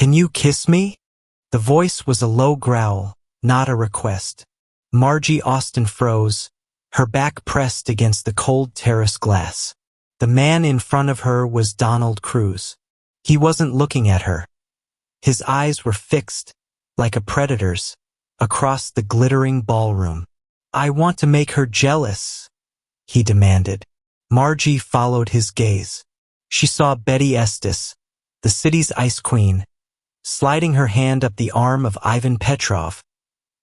"Can you kiss me?" The voice was a low growl, not a request. Margie Austin froze, her back pressed against the cold terrace glass. The man in front of her was Donald Cruz. He wasn't looking at her. His eyes were fixed, like a predator's, across the glittering ballroom. "I want to make her jealous," he demanded. Margie followed his gaze. She saw Betty Estes, the city's ice queen, sliding her hand up the arm of Ivan Petrov,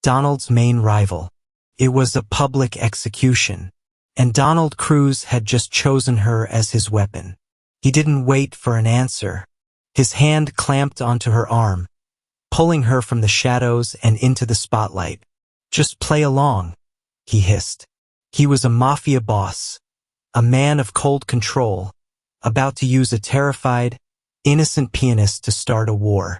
Donald's main rival. It was a public execution, and Donald Cruz had just chosen her as his weapon. He didn't wait for an answer. His hand clamped onto her arm, pulling her from the shadows and into the spotlight. "Just play along," he hissed. He was a mafia boss, a man of cold control, about to use a terrified, innocent pianist to start a war.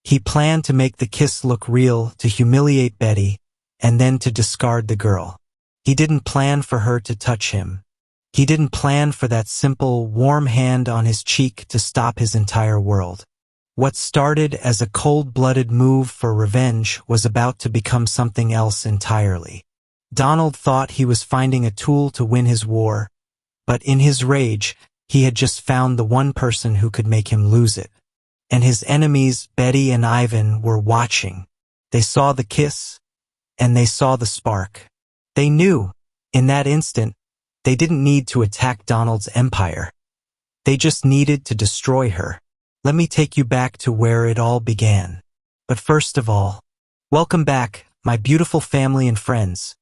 He planned to make the kiss look real, to humiliate Betty, and then to discard the girl. He didn't plan for her to touch him. He didn't plan for that simple, warm hand on his cheek to stop his entire world. What started as a cold-blooded move for revenge was about to become something else entirely. Donald thought he was finding a tool to win his war, but in his rage, he had just found the one person who could make him lose it. And his enemies, Betty and Ivan, were watching. They saw the kiss, and they saw the spark. They knew, in that instant, they didn't need to attack Donald's empire. They just needed to destroy her. Let me take you back to where it all began. But first of all, welcome back, my beautiful family and friends.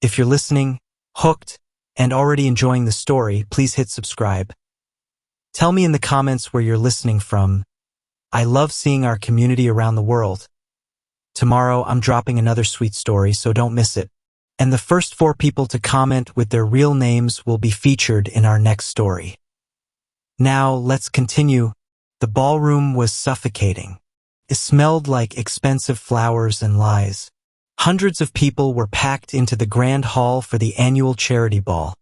If you're listening, hooked, and already enjoying the story, please hit subscribe. Tell me in the comments where you're listening from. I love seeing our community around the world. Tomorrow I'm dropping another sweet story, so don't miss it. And the first 4 people to comment with their real names will be featured in our next story. Now, let's continue. The ballroom was suffocating. It smelled like expensive flowers and lies. Hundreds of people were packed into the grand hall for the annual charity ball,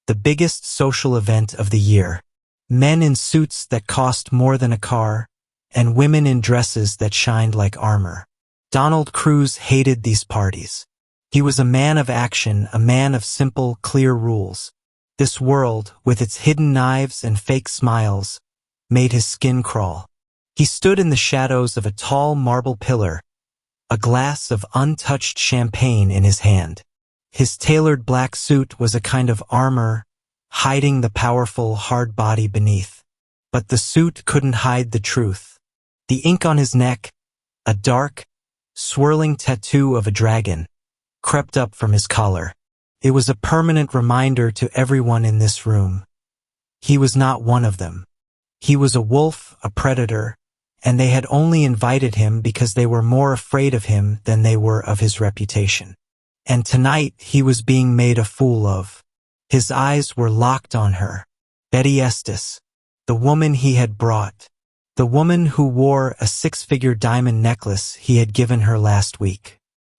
the biggest social event of the year. Men in suits that cost more than a car, and women in dresses that shined like armor. Donald Cruz hated these parties. He was a man of action, a man of simple, clear rules. This world, with its hidden knives and fake smiles, made his skin crawl. He stood in the shadows of a tall marble pillar, a glass of untouched champagne in his hand. His tailored black suit was a kind of armor, hiding the powerful, hard body beneath. But the suit couldn't hide the truth. The ink on his neck, a dark, swirling tattoo of a dragon, crept up from his collar. It was a permanent reminder to everyone in this room. He was not one of them. He was a wolf, a predator, and they had only invited him because they were more afraid of him than they were of his reputation. And tonight he was being made a fool of. His eyes were locked on her. Betty Estes, the woman he had brought. The woman who wore a 6-figure diamond necklace he had given her last week.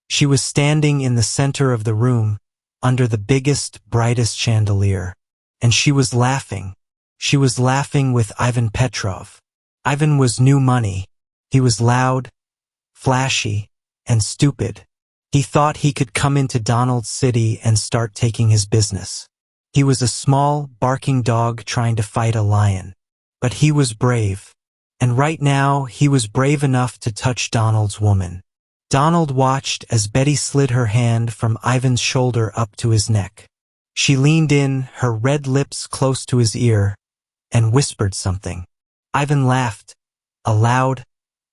She was standing in the center of the room, under the biggest, brightest chandelier. And she was laughing. She was laughing with Ivan Petrov. Ivan was new money. He was loud, flashy, and stupid. He thought he could come into Donald's city and start taking his business. He was a small, barking dog trying to fight a lion. But he was brave. And right now, he was brave enough to touch Donald's woman. Donald watched as Betty slid her hand from Ivan's shoulder up to his neck. She leaned in, her red lips close to his ear, and whispered something. Ivan laughed, a loud,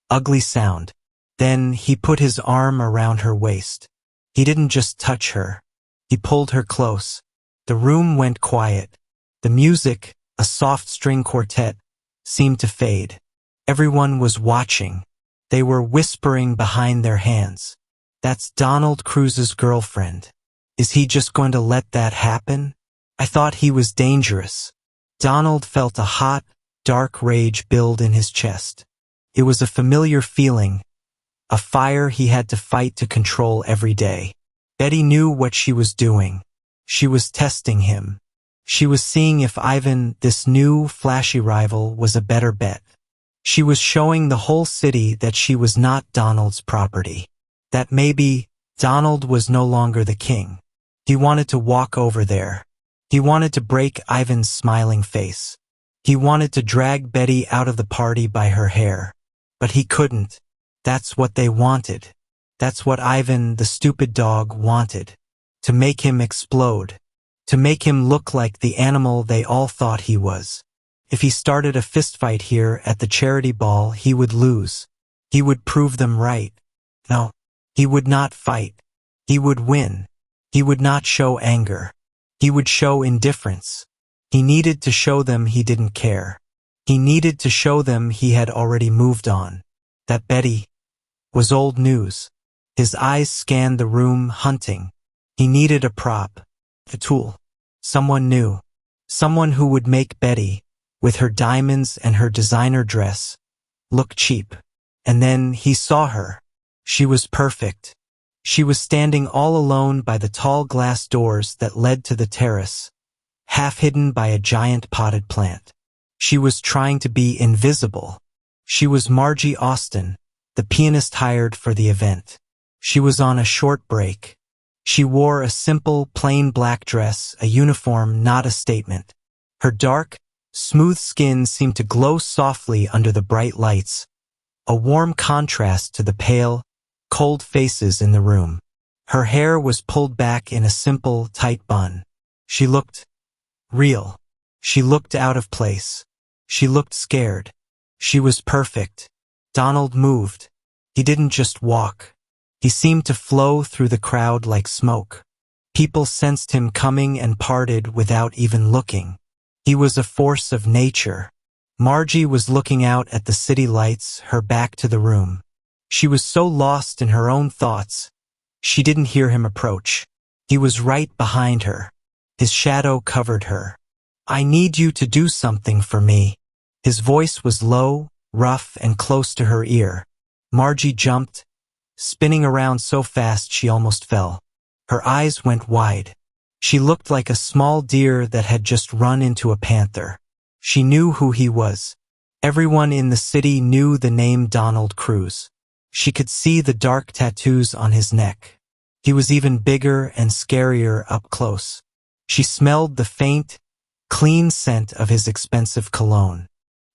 ugly sound. Then he put his arm around her waist. He didn't just touch her. He pulled her close. The room went quiet. The music, a soft string quartet, seemed to fade. Everyone was watching. They were whispering behind their hands. That's Donald Cruz's girlfriend. Is he just going to let that happen? I thought he was dangerous. Donald felt a hot, dark rage build in his chest. It was a familiar feeling, a fire he had to fight to control every day. Betty knew what she was doing. She was testing him. She was seeing if Ivan, this new, flashy rival, was a better bet. She was showing the whole city that she was not Donald's property. That maybe Donald was no longer the king. He wanted to walk over there. He wanted to break Ivan's smiling face. He wanted to drag Betty out of the party by her hair. But he couldn't. That's what they wanted. That's what Ivan, the stupid dog, wanted. To make him explode. To make him look like the animal they all thought he was. If he started a fistfight here at the charity ball, he would lose. He would prove them right. No, he would not fight. He would win. He would not show anger. He would show indifference. He needed to show them he didn't care. He needed to show them he had already moved on. That Betty was old news. His eyes scanned the room, hunting. He needed a prop, a tool, someone new, someone who would make Betty, with her diamonds and her designer dress, look cheap. And then he saw her. She was perfect. She was standing all alone by the tall glass doors that led to the terrace, half hidden by a giant potted plant. She was trying to be invisible. She was Margie Austin, the pianist hired for the event. She was on a short break. She wore a simple, plain black dress, a uniform, not a statement. Her dark, smooth skin seemed to glow softly under the bright lights, a warm contrast to the pale, cold faces in the room. Her hair was pulled back in a simple, tight bun. She looked real. She looked out of place. She looked scared. She was perfect. Donald moved. He didn't just walk. He seemed to flow through the crowd like smoke. People sensed him coming and parted without even looking. He was a force of nature. Margie was looking out at the city lights, her back to the room. She was so lost in her own thoughts, she didn't hear him approach. He was right behind her. His shadow covered her. "I need you to do something for me." His voice was low, rough, and close to her ear. Margie jumped, spinning around so fast she almost fell. Her eyes went wide. She looked like a small deer that had just run into a panther. She knew who he was. Everyone in the city knew the name Donald Cruz. She could see the dark tattoos on his neck. He was even bigger and scarier up close. She smelled the faint, clean scent of his expensive cologne.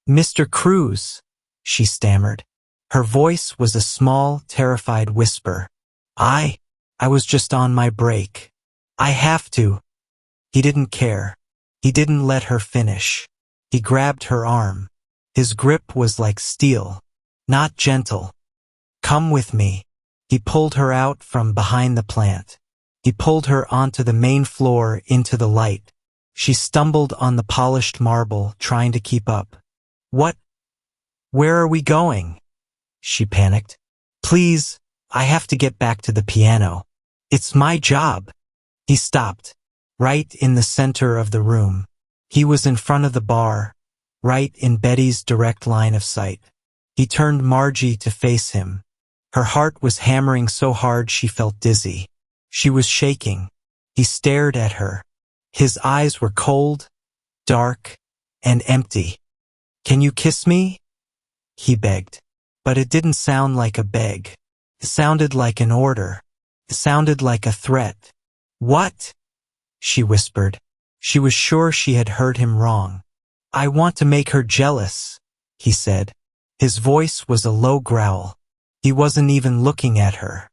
"Mr. Cruz," she stammered. Her voice was a small, terrified whisper. I was just on my break. I have to." He didn't care. He didn't let her finish. He grabbed her arm. His grip was like steel, not gentle. "Come with me." He pulled her out from behind the plant. He pulled her onto the main floor into the light. She stumbled on the polished marble, trying to keep up. "What? Where are we going?" she panicked. "Please, I have to get back to the piano. It's my job." He stopped, right in the center of the room. He was in front of the bar, right in Betty's direct line of sight. He turned Margie to face him. Her heart was hammering so hard she felt dizzy. She was shaking. He stared at her. His eyes were cold, dark, and empty. "Can you kiss me?" he begged. But it didn't sound like a beg. It sounded like an order. It sounded like a threat. "What?" she whispered. She was sure she had heard him wrong. "I want to make her jealous," he said. His voice was a low growl. He wasn't even looking at her.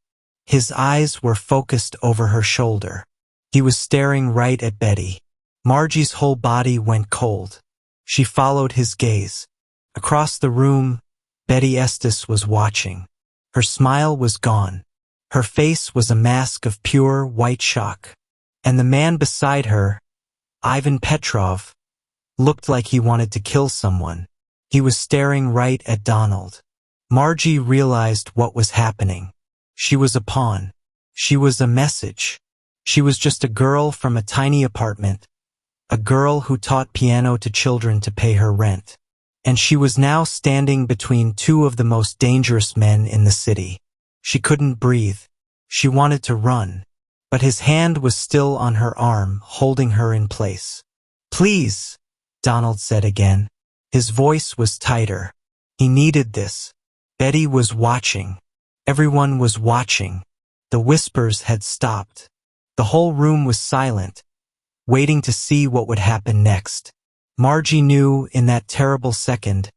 His eyes were focused over her shoulder. He was staring right at Betty. Margie's whole body went cold. She followed his gaze. Across the room, Betty Estes was watching. Her smile was gone. Her face was a mask of pure white shock. And the man beside her, Ivan Petrov, looked like he wanted to kill someone. He was staring right at Donald. Margie realized what was happening. She was a pawn. She was a message. She was just a girl from a tiny apartment, a girl who taught piano to children to pay her rent. And she was now standing between two of the most dangerous men in the city. She couldn't breathe. She wanted to run, but his hand was still on her arm, holding her in place. "Please," Donald said again. His voice was tighter. He needed this. Betty was watching. Everyone was watching. The whispers had stopped. The whole room was silent, waiting to see what would happen next. Margie knew in that terrible second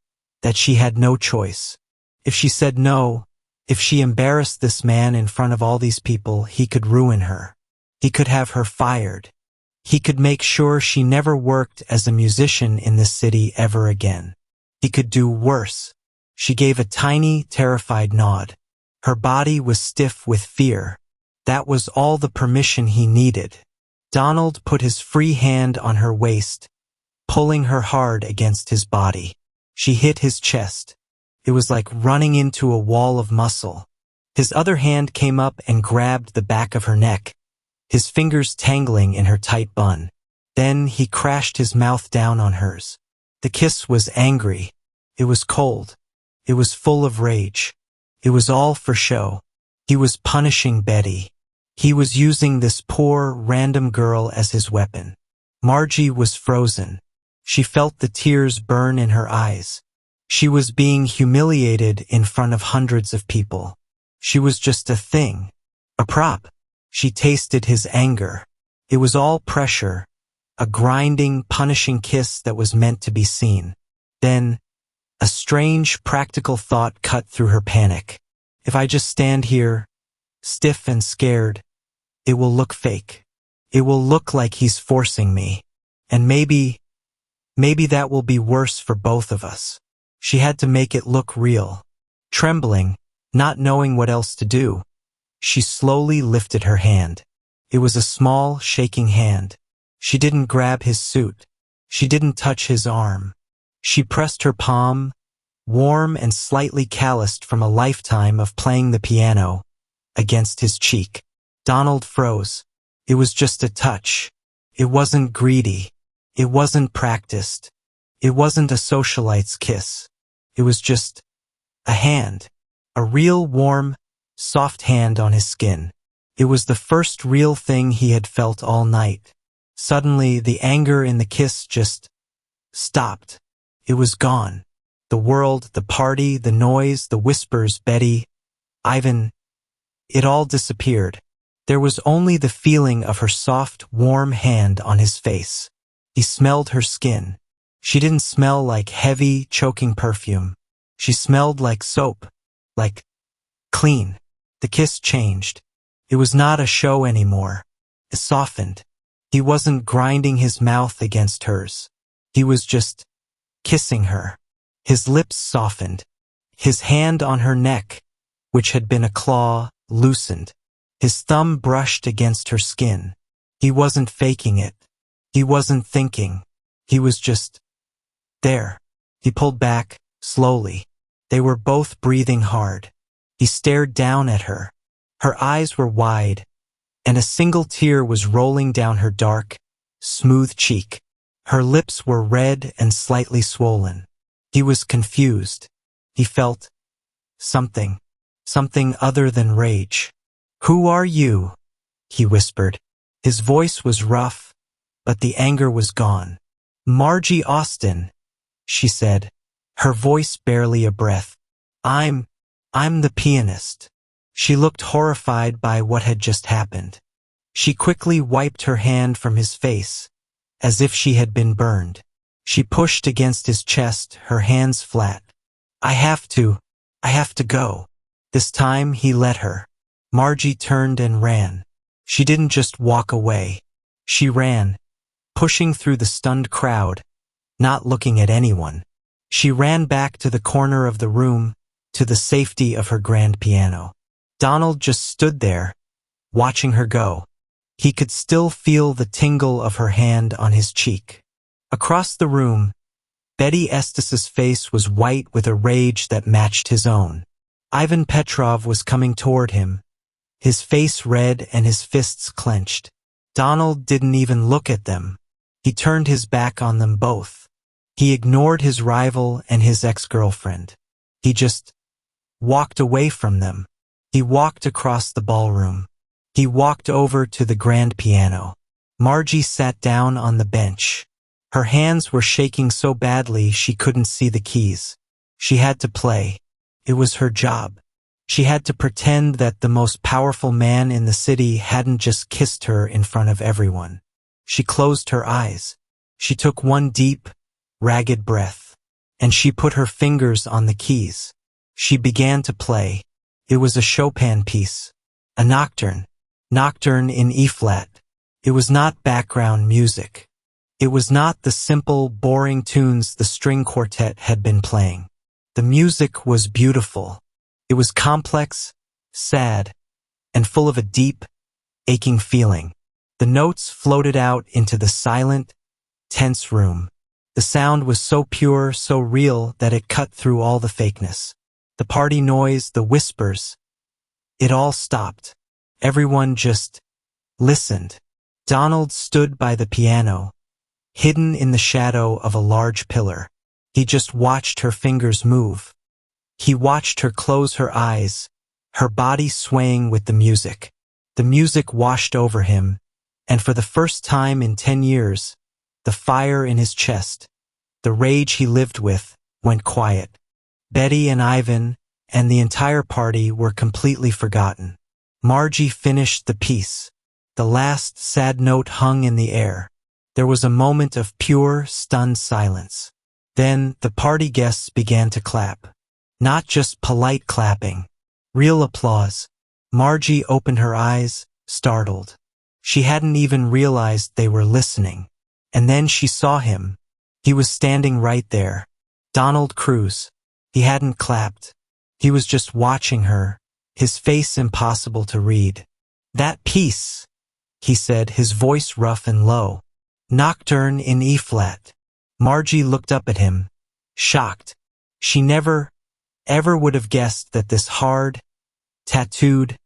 that she had no choice. If she said no, if she embarrassed this man in front of all these people, he could ruin her. He could have her fired. He could make sure she never worked as a musician in this city ever again. He could do worse. She gave a tiny, terrified nod. Her body was stiff with fear. That was all the permission he needed. Donald put his free hand on her waist, pulling her hard against his body. She hit his chest. It was like running into a wall of muscle. His other hand came up and grabbed the back of her neck, his fingers tangling in her tight bun. Then he crashed his mouth down on hers. The kiss was angry. It was cold. It was full of rage. It was all for show. He was punishing Betty. He was using this poor, random girl as his weapon. Margie was frozen. She felt the tears burn in her eyes. She was being humiliated in front of hundreds of people. She was just a thing, a prop. She tasted his anger. It was all pressure, a grinding, punishing kiss that was meant to be seen. Then, a strange, practical thought cut through her panic. If I just stand here, stiff and scared, it will look fake. It will look like he's forcing me. And maybe that will be worse for both of us. She had to make it look real. Trembling, not knowing what else to do, she slowly lifted her hand. It was a small, shaking hand. She didn't grab his suit. She didn't touch his arm. She pressed her palm, warm and slightly calloused from a lifetime of playing the piano, against his cheek. Donald froze. It was just a touch. It wasn't greedy. It wasn't practiced. It wasn't a socialite's kiss. It was just a hand. A real warm, soft hand on his skin. It was the first real thing he had felt all night. Suddenly, the anger in the kiss just stopped. It was gone. The world, the party, the noise, the whispers, Betty, Ivan, it all disappeared. There was only the feeling of her soft, warm hand on his face. He smelled her skin. She didn't smell like heavy, choking perfume. She smelled like soap, like clean. The kiss changed. It was not a show anymore. It softened. He wasn't grinding his mouth against hers. He was just kissing her. His lips softened. His hand on her neck, which had been a claw, loosened. His thumb brushed against her skin. He wasn't faking it. He wasn't thinking. He was just there. He pulled back, slowly. They were both breathing hard. He stared down at her. Her eyes were wide, and a single tear was rolling down her dark, smooth cheek. Her lips were red and slightly swollen. He was confused. He felt something other than rage. "Who are you?" he whispered. His voice was rough, but the anger was gone. "Margie Austin," she said, her voice barely a breath. I'm the pianist." She looked horrified by what had just happened. She quickly wiped her hand from his face, as if she had been burned. She pushed against his chest, her hands flat. I have to go." This time he let her. Margie turned and ran. She didn't just walk away. She ran, pushing through the stunned crowd, not looking at anyone. She ran back to the corner of the room, to the safety of her grand piano. Donald just stood there, watching her go. He could still feel the tingle of her hand on his cheek. Across the room, Betty Estes' face was white with a rage that matched his own. Ivan Petrov was coming toward him, his face red and his fists clenched. Donald didn't even look at them. He turned his back on them both. He ignored his rival and his ex-girlfriend. He just walked away from them. He walked across the ballroom. He walked over to the grand piano. Margie sat down on the bench. Her hands were shaking so badly she couldn't see the keys. She had to play. It was her job. She had to pretend that the most powerful man in the city hadn't just kissed her in front of everyone. She closed her eyes. She took one deep, ragged breath. And she put her fingers on the keys. She began to play. It was a Chopin piece. A nocturne. Nocturne in E-flat. It was not background music. It was not the simple, boring tunes the string quartet had been playing. The music was beautiful. It was complex, sad, and full of a deep, aching feeling. The notes floated out into the silent, tense room. The sound was so pure, so real that it cut through all the fakeness. The party noise, the whispers. It all stopped. Everyone just listened. Donald stood by the piano, hidden in the shadow of a large pillar. He just watched her fingers move. He watched her close her eyes, her body swaying with the music. The music washed over him, and for the first time in 10 years, the fire in his chest, the rage he lived with, went quiet. Betty and Ivan and the entire party were completely forgotten. Margie finished the piece. The last sad note hung in the air. There was a moment of pure, stunned silence. Then the party guests began to clap. Not just polite clapping. Real applause. Margie opened her eyes, startled. She hadn't even realized they were listening. And then she saw him. He was standing right there. Donald Cruz. He hadn't clapped. He was just watching her, his face impossible to read. "That piece," he said, his voice rough and low. "Nocturne in E-flat." Margie looked up at him, shocked. She never, ever would have guessed that this hard, tattooed,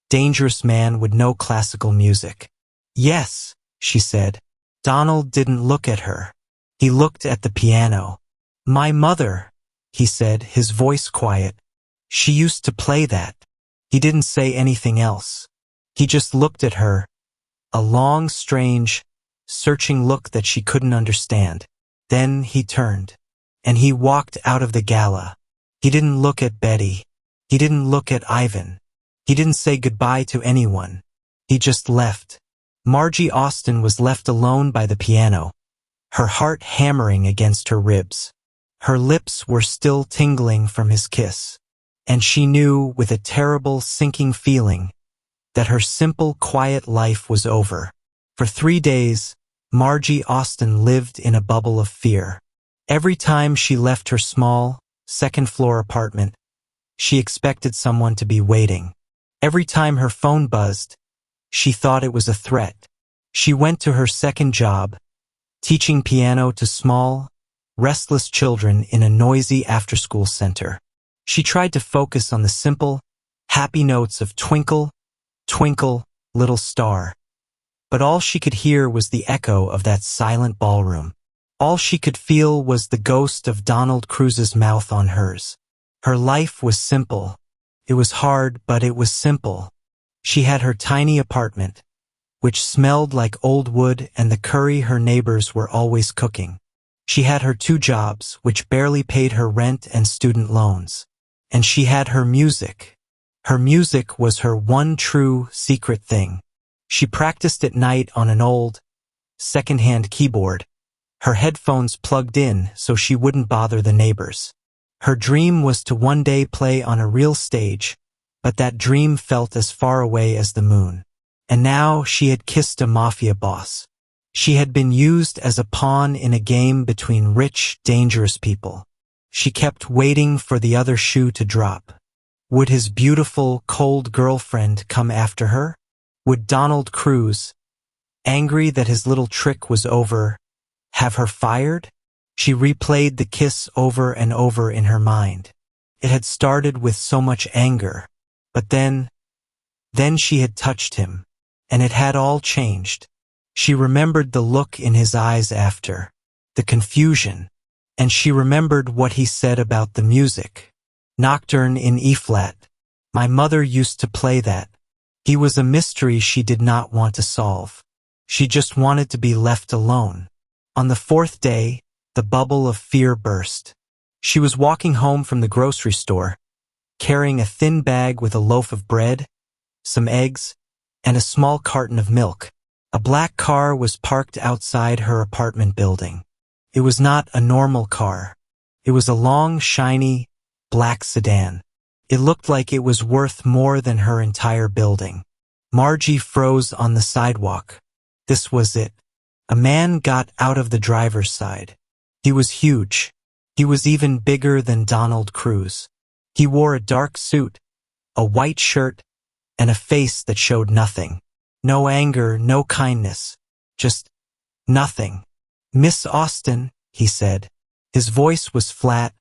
dangerous man would know classical music. "Yes," she said. Donald didn't look at her. He looked at the piano. "My mother," he said, his voice quiet. "She used to play that." He didn't say anything else. He just looked at her, a long, strange, searching look that she couldn't understand. Then he turned, and he walked out of the gala. He didn't look at Betty. He didn't look at Ivan. He didn't say goodbye to anyone. He just left. Margie Austin was left alone by the piano, her heart hammering against her ribs. Her lips were still tingling from his kiss. And she knew, with a terrible, sinking feeling, that her simple, quiet life was over. For 3 days, Margie Austin lived in a bubble of fear. Every time she left her small, second-floor apartment, she expected someone to be waiting. Every time her phone buzzed, she thought it was a threat. She went to her second job, teaching piano to small, restless children in a noisy after-school center. She tried to focus on the simple, happy notes of "Twinkle, Twinkle, Little Star." But all she could hear was the echo of that silent ballroom. All she could feel was the ghost of Donald Cruz's mouth on hers. Her life was simple. It was hard, but it was simple. She had her tiny apartment, which smelled like old wood and the curry her neighbors were always cooking. She had her 2 jobs, which barely paid her rent and student loans. And she had her music. Her music was her one true, secret thing. She practiced at night on an old, second-hand keyboard, her headphones plugged in so she wouldn't bother the neighbors. Her dream was to one day play on a real stage, but that dream felt as far away as the moon. And now she had kissed a mafia boss. She had been used as a pawn in a game between rich, dangerous people. She kept waiting for the other shoe to drop. Would his beautiful, cold girlfriend come after her? Would Donald Cruz, angry that his little trick was over, have her fired? She replayed the kiss over and over in her mind. It had started with so much anger, but then she had touched him, and it had all changed. She remembered the look in his eyes after, the confusion, and she remembered what he said about the music. Nocturne in E-flat. My mother used to play that. He was a mystery she did not want to solve. She just wanted to be left alone. On the 4th day, the bubble of fear burst. She was walking home from the grocery store, carrying a thin bag with a loaf of bread, some eggs, and a small carton of milk. A black car was parked outside her apartment building. It was not a normal car. It was a long, shiny, black sedan. It looked like it was worth more than her entire building. Margie froze on the sidewalk. This was it. A man got out of the driver's side. He was huge. He was even bigger than Donald Cruz. He wore a dark suit, a white shirt, and a face that showed nothing. No anger, no kindness. Just nothing. "Miss Austen," he said. His voice was flat,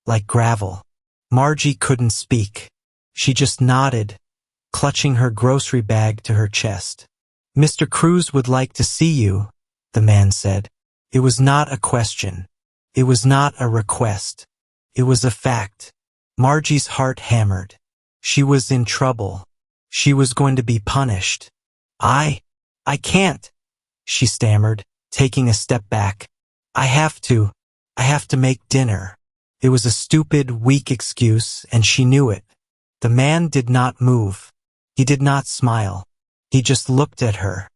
like gravel. Margie couldn't speak. She just nodded, clutching her grocery bag to her chest. "Mr. Cruz would like to see you," the man said. It was not a question. It was not a request. It was a fact. Margie's heart hammered. She was in trouble. She was going to be punished. I can't," she stammered, taking a step back. I have to make dinner." It was a stupid, weak excuse, and she knew it. The man did not move. He did not smile. He just looked at her.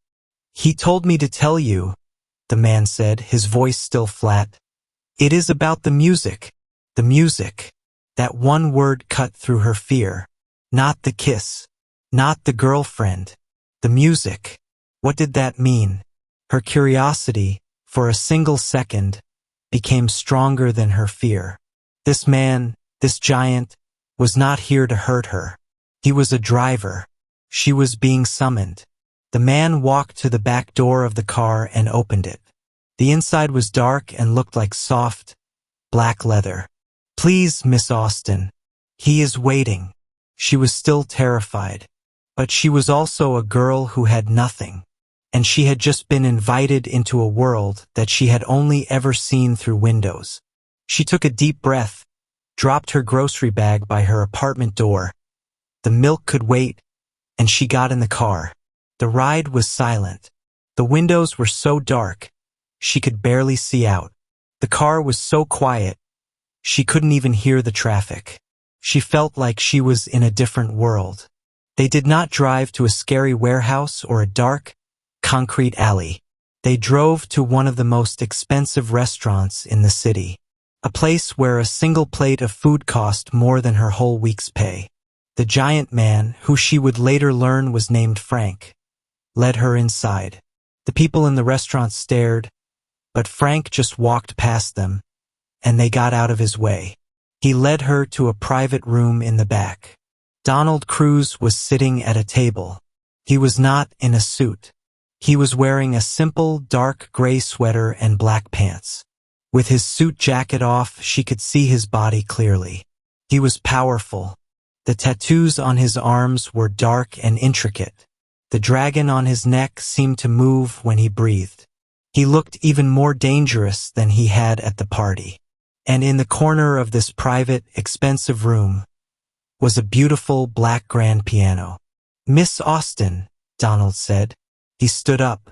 "He told me to tell you," the man said, his voice still flat. "It is about the music." The music. That one word cut through her fear. Not the kiss. Not the girlfriend. The music. What did that mean? Her curiosity, for a single second, became stronger than her fear. This man, this giant, was not here to hurt her. He was a driver. She was being summoned. The man walked to the back door of the car and opened it. The inside was dark and looked like soft, black leather. "Please, Miss Austen. He is waiting." She was still terrified. But she was also a girl who had nothing. And she had just been invited into a world that she had only ever seen through windows. She took a deep breath, dropped her grocery bag by her apartment door. The milk could wait, and she got in the car. The ride was silent. The windows were so dark, she could barely see out. The car was so quiet, she couldn't even hear the traffic. She felt like she was in a different world. They did not drive to a scary warehouse or a dark, concrete alley. They drove to one of the most expensive restaurants in the city. A place where a single plate of food cost more than her whole week's pay. The giant man, who she would later learn was named Frank, led her inside. The people in the restaurant stared, but Frank just walked past them, and they got out of his way. He led her to a private room in the back. Donald Cruz was sitting at a table. He was not in a suit. He was wearing a simple, dark gray sweater and black pants. With his suit jacket off, she could see his body clearly. He was powerful. The tattoos on his arms were dark and intricate. The dragon on his neck seemed to move when he breathed. He looked even more dangerous than he had at the party. And in the corner of this private, expensive room was a beautiful black grand piano. "Miss Austen," Donald said. He stood up.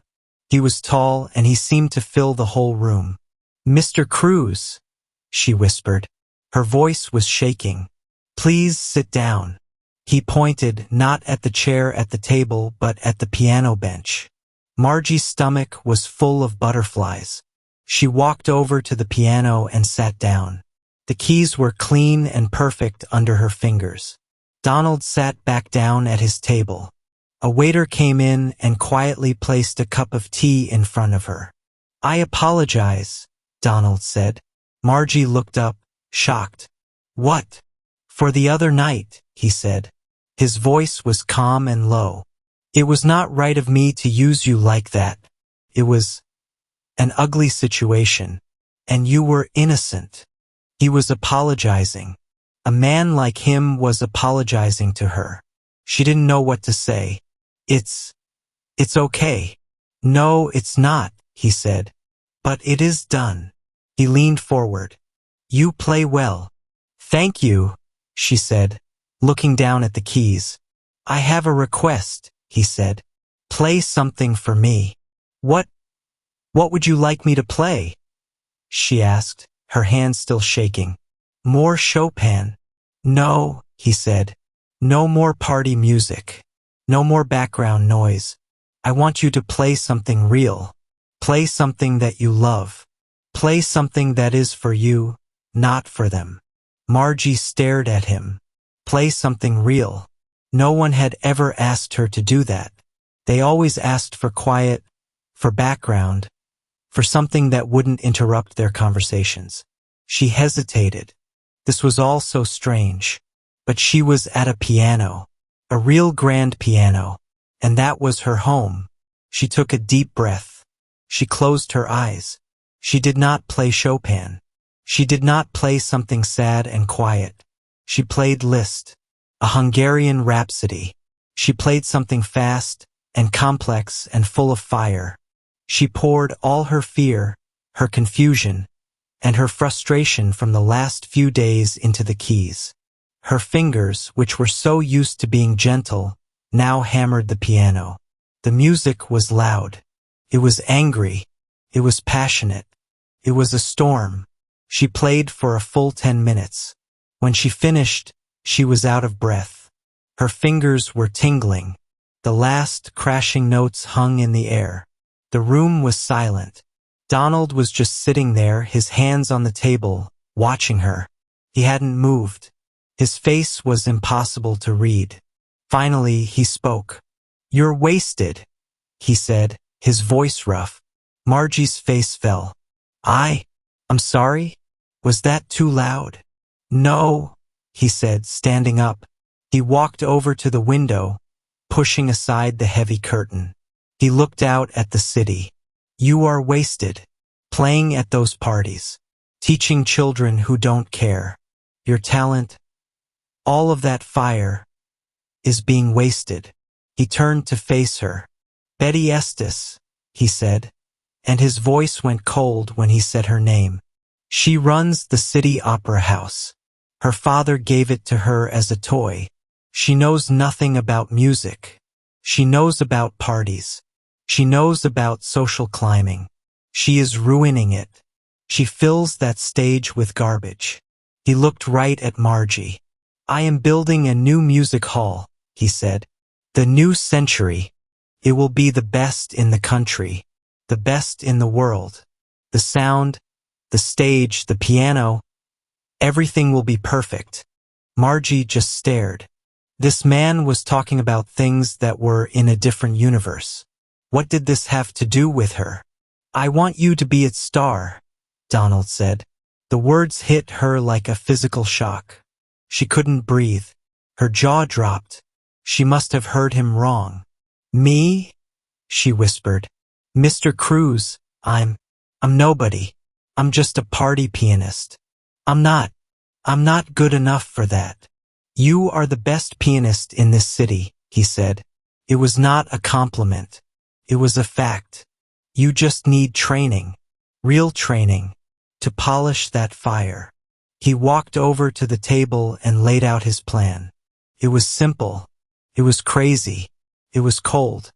He was tall, and he seemed to fill the whole room. "Mr. Cruz," she whispered. Her voice was shaking. "Please sit down." He pointed not at the chair at the table, but at the piano bench. Margie's stomach was full of butterflies. She walked over to the piano and sat down. The keys were clean and perfect under her fingers. Donald sat back down at his table. A waiter came in and quietly placed a cup of tea in front of her. "I apologize," Donald said. Margie looked up, shocked. "What?" "For the other night," he said. His voice was calm and low. "It was not right of me to use you like that. It was an ugly situation, and you were innocent." He was apologizing. A man like him was apologizing to her. She didn't know what to say. It's okay." "No, it's not," he said. "But it is done." He leaned forward. "You play well." "Thank you," she said, looking down at the keys. "I have a request," he said. "Play something for me." What would you like me to play?" she asked, her hand still shaking. More Chopin. No, he said. No more party music. No more background noise. I want you to play something real. Play something that you love. Play something that is for you, not for them. Margie stared at him. Play something real. No one had ever asked her to do that. They always asked for quiet, for background, for something that wouldn't interrupt their conversations. She hesitated. This was all so strange. But she was at a piano, a real grand piano, and that was her home. She took a deep breath. She closed her eyes. She did not play Chopin. She did not play something sad and quiet. She played Liszt, a Hungarian rhapsody. She played something fast and complex and full of fire. She poured all her fear, her confusion, and her frustration from the last few days into the keys. Her fingers, which were so used to being gentle, now hammered the piano. The music was loud. It was angry. It was passionate. It was a storm. She played for a full 10 minutes. When she finished, she was out of breath. Her fingers were tingling. The last crashing notes hung in the air. The room was silent. Donald was just sitting there, his hands on the table, watching her. He hadn't moved. His face was impossible to read. Finally, he spoke. "You're wasted," he said, his voice rough. Margie's face fell. I'm sorry? Was that too loud?" "No," he said, standing up. He walked over to the window, pushing aside the heavy curtain. He looked out at the city. "You are wasted, playing at those parties, teaching children who don't care. Your talent, all of that fire, is being wasted." He turned to face her. "Betty Estes," he said, and his voice went cold when he said her name. "She runs the City Opera House. Her father gave it to her as a toy. She knows nothing about music. She knows about parties. She knows about social climbing. She is ruining it. She fills that stage with garbage." He looked right at Margie. "I am building a new music hall," he said. "The new century. It will be the best in the country, the best in the world. The sound, the stage, the piano, everything will be perfect." Margie just stared. This man was talking about things that were in a different universe. What did this have to do with her? "I want you to be its star," Donald said. The words hit her like a physical shock. She couldn't breathe. Her jaw dropped. She must have heard him wrong. "Me?" she whispered. "Mr. Cruz, I'm nobody. I'm just a party pianist. I'm not good enough for that." "You are the best pianist in this city," he said. It was not a compliment. It was a fact. You just need training, real training, to polish that fire. He walked over to the table and laid out his plan. It was simple. It was crazy. It was cold.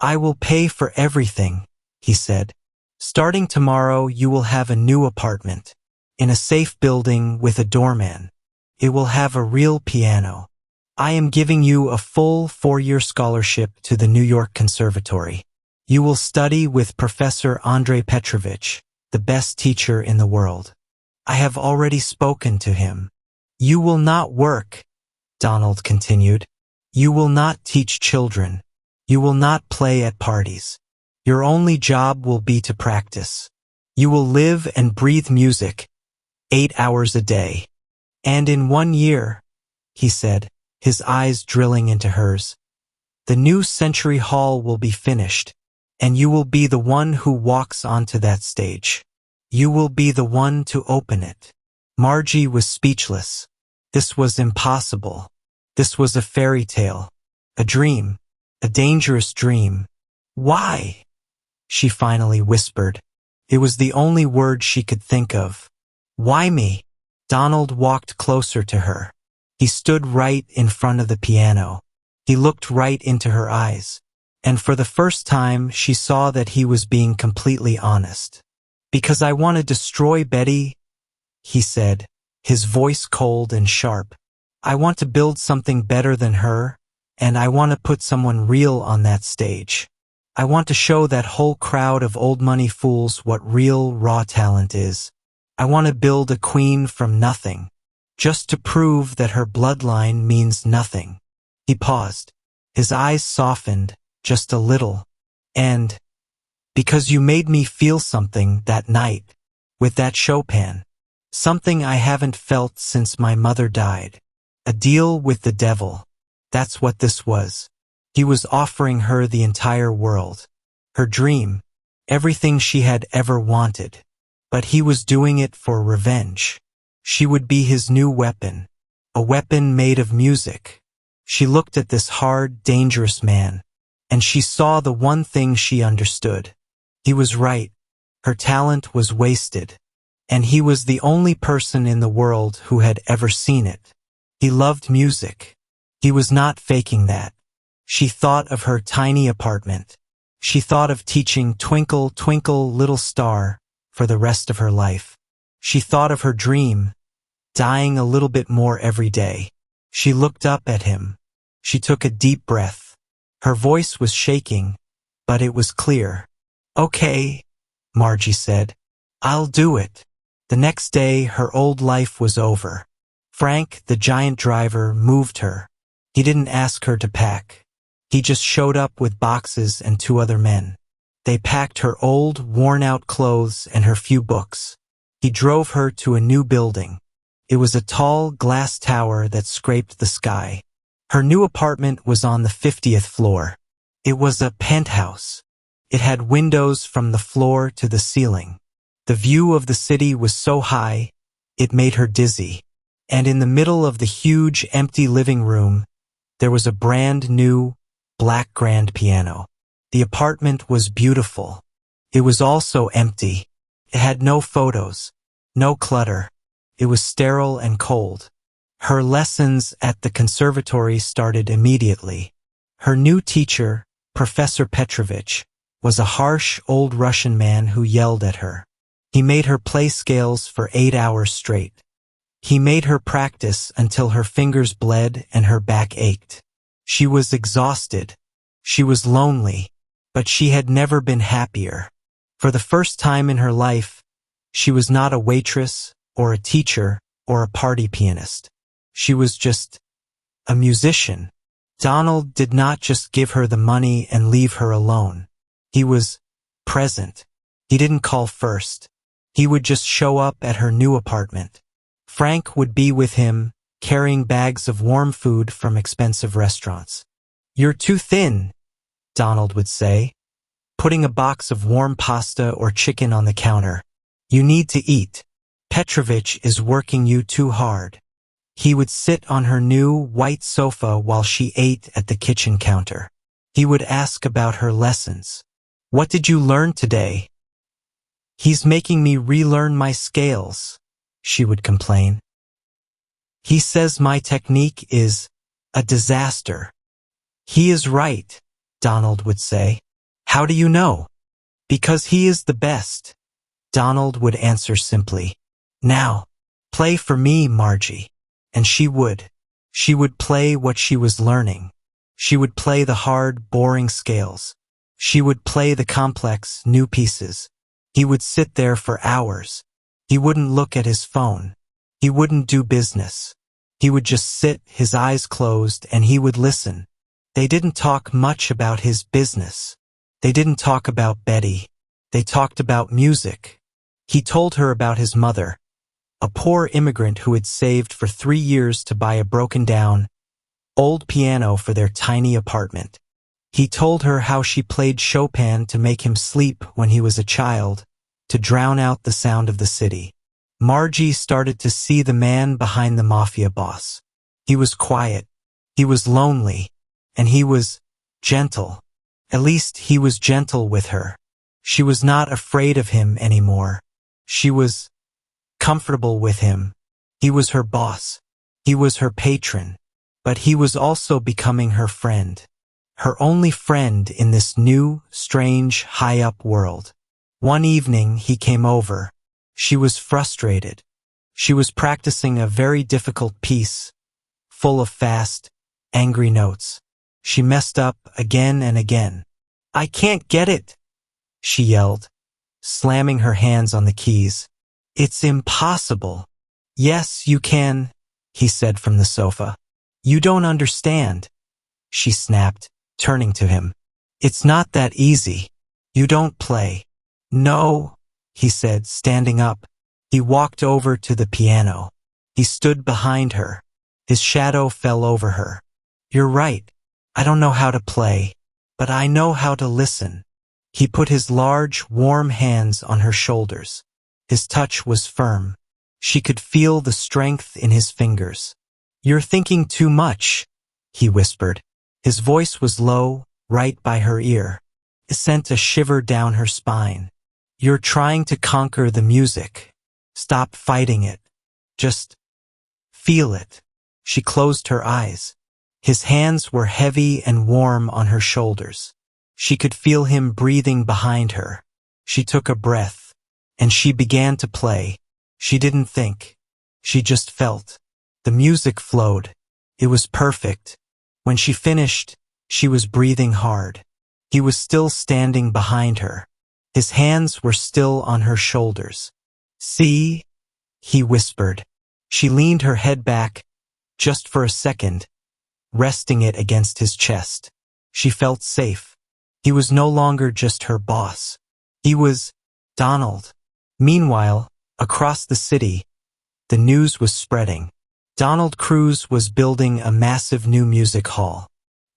"I will pay for everything," he said. "Starting tomorrow, you will have a new apartment, in a safe building with a doorman. It will have a real piano. I am giving you a full 4-year scholarship to the New York Conservatory. You will study with Professor Andrei Petrovich, the best teacher in the world. I have already spoken to him. You will not work," Donald continued. "You will not teach children. You will not play at parties. Your only job will be to practice. You will live and breathe music, 8 hours a day. And in 1 year," he said, his eyes drilling into hers, "the new Century Hall will be finished, and you will be the one who walks onto that stage. You will be the one to open it." Margie was speechless. This was impossible. This was a fairy tale, a dream, a dangerous dream. "Why?" she finally whispered. It was the only word she could think of. "Why me?" Donald walked closer to her. He stood right in front of the piano. He looked right into her eyes. And for the first time, she saw that he was being completely honest. "Because I want to destroy Betty," he said, his voice cold and sharp. I want to build something better than her, and I want to put someone real on that stage. I want to show that whole crowd of old money fools what real, raw talent is. I want to build a queen from nothing, just to prove that her bloodline means nothing. He paused. His eyes softened, just a little. And, because you made me feel something that night, with that Chopin. Something I haven't felt since my mother died. A deal with the devil. That's what this was. He was offering her the entire world. Her dream. Everything she had ever wanted. But he was doing it for revenge. She would be his new weapon. A weapon made of music. She looked at this hard, dangerous man, and she saw the one thing she understood. He was right. Her talent was wasted. And he was the only person in the world who had ever seen it. He loved music. He was not faking that. She thought of her tiny apartment. She thought of teaching Twinkle, Twinkle, Little Star for the rest of her life. She thought of her dream, dying a little bit more every day. She looked up at him. She took a deep breath. Her voice was shaking, but it was clear. Okay, Margie said. I'll do it. The next day, her old life was over. Frank, the giant driver, moved her. He didn't ask her to pack. He just showed up with boxes and 2 other men. They packed her old, worn-out clothes and her few books. He drove her to a new building. It was a tall glass tower that scraped the sky. Her new apartment was on the 50th floor. It was a penthouse. It had windows from the floor to the ceiling. The view of the city was so high, it made her dizzy. And in the middle of the huge, empty living room, there was a brand new, black grand piano. The apartment was beautiful. It was also empty. It had no photos, no clutter. It was sterile and cold. Her lessons at the conservatory started immediately. Her new teacher, Professor Petrovich, was a harsh, old Russian man who yelled at her. He made her play scales for 8 hours straight. He made her practice until her fingers bled and her back ached. She was exhausted. She was lonely, but she had never been happier. For the first time in her life, she was not a waitress or a teacher or a party pianist. She was just a musician. Donald did not just give her the money and leave her alone. He was present. He didn't call first. He would just show up at her new apartment. Frank would be with him, carrying bags of warm food from expensive restaurants. You're too thin, Donald would say, putting a box of warm pasta or chicken on the counter. You need to eat. Petrovich is working you too hard. He would sit on her new white sofa while she ate at the kitchen counter. He would ask about her lessons. What did you learn today? He's making me relearn my scales, she would complain. He says my technique is a disaster. He is right, Donald would say. How do you know? Because he is the best, Donald would answer simply. Now, play for me, Margie. And she would. She would play what she was learning. She would play the hard, boring scales. She would play the complex, new pieces. He would sit there for hours. He wouldn't look at his phone. He wouldn't do business. He would just sit, his eyes closed, and he would listen. They didn't talk much about his business. They didn't talk about Betty. They talked about music. He told her about his mother, a poor immigrant who had saved for 3 years to buy a broken-down, old piano for their tiny apartment. He told her how she played Chopin to make him sleep when he was a child, to drown out the sound of the city. Margie started to see the man behind the Mafia Boss. He was quiet. He was lonely. And he was gentle. At least he was gentle with her. She was not afraid of him anymore. She was comfortable with him. He was her boss. He was her patron. But he was also becoming her friend. Her only friend in this new, strange, high-up world. One evening he came over. She was frustrated. She was practicing a very difficult piece, full of fast, angry notes. She messed up again and again. "I can't get it," she yelled, slamming her hands on the keys. "It's impossible." "Yes, you can," he said from the sofa. "You don't understand," she snapped, turning to him. "It's not that easy. You don't play." "No," he said, standing up. He walked over to the piano. He stood behind her. His shadow fell over her. "You're right. I don't know how to play, but I know how to listen." He put his large, warm hands on her shoulders. His touch was firm. She could feel the strength in his fingers. "You're thinking too much," he whispered. His voice was low, right by her ear. It sent a shiver down her spine. "You're trying to conquer the music. Stop fighting it. Just feel it." She closed her eyes. His hands were heavy and warm on her shoulders. She could feel him breathing behind her. She took a breath, and she began to play. She didn't think. She just felt. The music flowed. It was perfect. When she finished, she was breathing hard. He was still standing behind her. His hands were still on her shoulders. "See?" he whispered. She leaned her head back, just for a second, resting it against his chest. She felt safe. He was no longer just her boss. He was Donald. Meanwhile, across the city, the news was spreading. Donald Cruz was building a massive new music hall.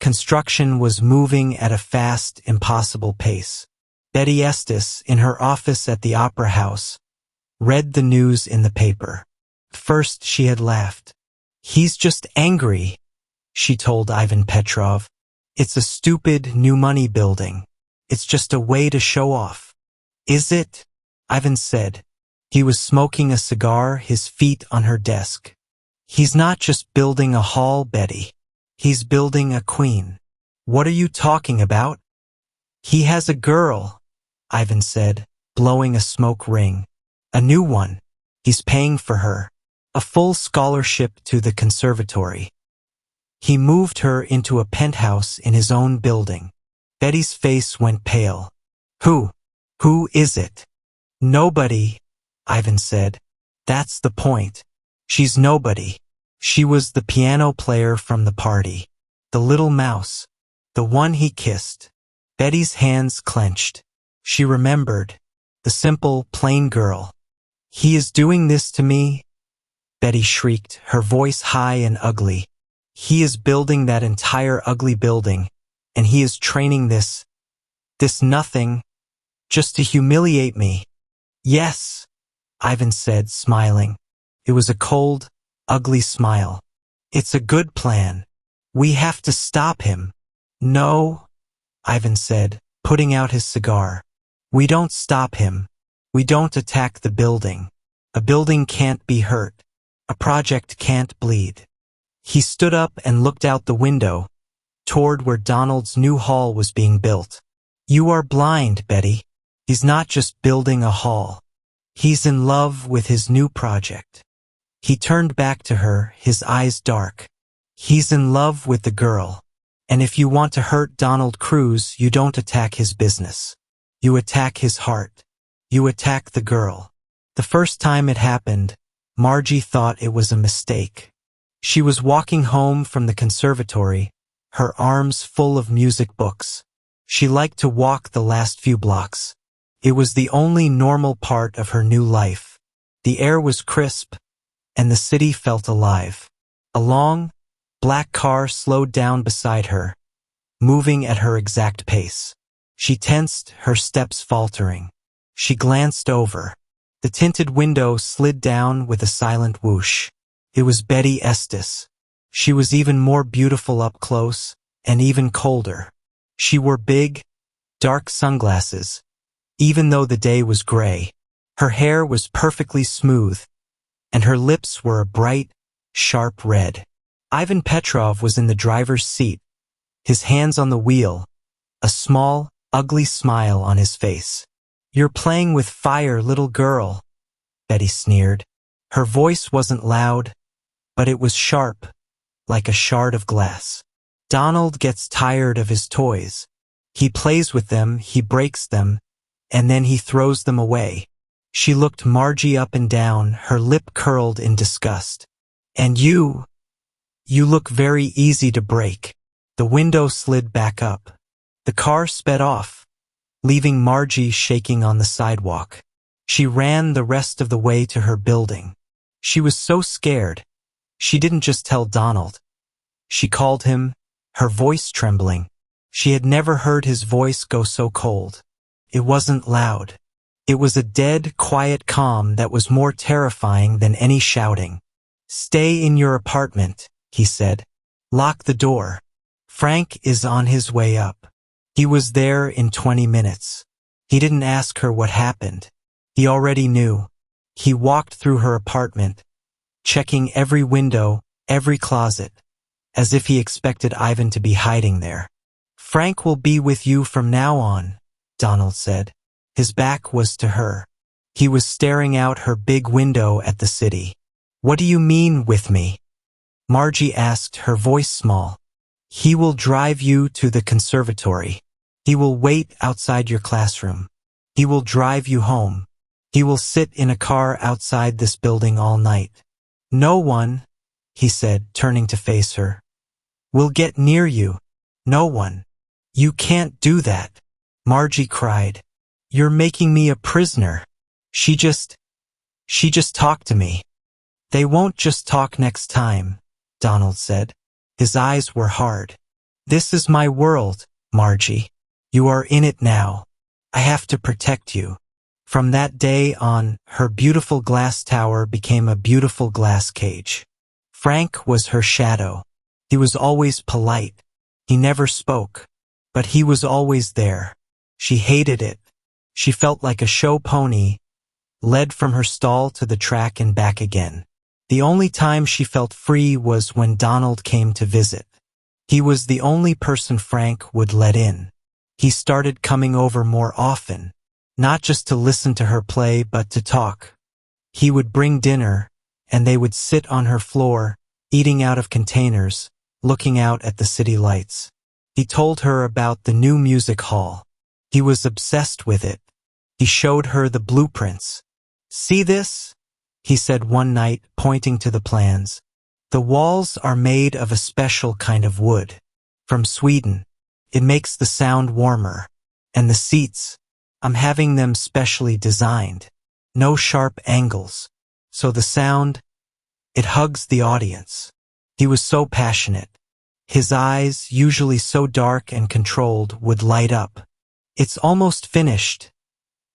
Construction was moving at a fast, impossible pace. Betty Estes, in her office at the Opera House, read the news in the paper. First she had laughed. "He's just angry," she told Ivan Petrov. "It's a stupid new money building. It's just a way to show off." "Is it?" Ivan said. He was smoking a cigar, his feet on her desk. "He's not just building a hall, Betty. He's building a queen." "What are you talking about?" "He has a girl," Ivan said, blowing a smoke ring. "A new one. He's paying for her. A full scholarship to the conservatory. He moved her into a penthouse in his own building." Betty's face went pale. Who is it?" "Nobody," Ivan said. "That's the point. She's nobody. She was the piano player from the party. The little mouse. The one he kissed." Betty's hands clenched. She remembered. The simple, plain girl. "He is doing this to me?" Betty shrieked, her voice high and ugly. "He is building that entire ugly building, and he is training this nothing, just to humiliate me." "Yes," Ivan said, smiling. It was a cold, ugly smile. "It's a good plan. We have to stop him." "No," Ivan said, putting out his cigar. "We don't stop him. We don't attack the building. A building can't be hurt. A project can't bleed." He stood up and looked out the window, toward where Donald's new hall was being built. "You are blind, Betty. He's not just building a hall. He's in love with his new project." He turned back to her, his eyes dark. "He's in love with the girl. And if you want to hurt Donald Cruz, you don't attack his business. You attack his heart. You attack the girl." The first time it happened, Margie thought it was a mistake. She was walking home from the conservatory, her arms full of music books. She liked to walk the last few blocks. It was the only normal part of her new life. The air was crisp, and the city felt alive. A long, black car slowed down beside her, moving at her exact pace. She tensed, her steps faltering. She glanced over. The tinted window slid down with a silent whoosh. It was Betty Estes. She was even more beautiful up close, and even colder. She wore big, dark sunglasses, even though the day was gray. Her hair was perfectly smooth, and her lips were a bright, sharp red. Ivan Petrov was in the driver's seat, his hands on the wheel, a small, ugly smile on his face. "You're playing with fire, little girl," Betty sneered. Her voice wasn't loud, but it was sharp, like a shard of glass. Donald gets tired of his toys. He plays with them, he breaks them, and then he throws them away. She looked Margie up and down, her lip curled in disgust. And you look very easy to break. The window slid back up. The car sped off, leaving Margie shaking on the sidewalk. She ran the rest of the way to her building. She was so scared. She didn't just tell Donald. She called him, her voice trembling. She had never heard his voice go so cold. It wasn't loud. It was a dead, quiet calm that was more terrifying than any shouting. "Stay in your apartment," he said. "Lock the door. Frank is on his way up." He was there in 20 minutes. He didn't ask her what happened. He already knew. He walked through her apartment, checking every window, every closet, as if he expected Ivan to be hiding there. "Frank will be with you from now on," Donald said. His back was to her. He was staring out her big window at the city. "What do you mean with me?" Margie asked, her voice small. "He will drive you to the conservatory. He will wait outside your classroom. He will drive you home. He will sit in a car outside this building all night. No one," he said, turning to face her, "will get near you. No one. You can't do that." Margie cried. "You're making me a prisoner. She just talked to me." "They won't just talk next time," Donald said. His eyes were hard. "This is my world, Margie. You are in it now. I have to protect you." From that day on, her beautiful glass tower became a beautiful glass cage. Frank was her shadow. He was always polite. He never spoke, but he was always there. She hated it. She felt like a show pony, led from her stall to the track and back again. The only time she felt free was when Donald came to visit. He was the only person Frank would let in. He started coming over more often, not just to listen to her play but to talk. He would bring dinner, and they would sit on her floor, eating out of containers, looking out at the city lights. He told her about the new music hall. He was obsessed with it. He showed her the blueprints. "See this?" he said one night, pointing to the plans. "The walls are made of a special kind of wood. From Sweden. It makes the sound warmer. And the seats, I'm having them specially designed. No sharp angles. So the sound, it hugs the audience." He was so passionate. His eyes, usually so dark and controlled, would light up. "It's almost finished,"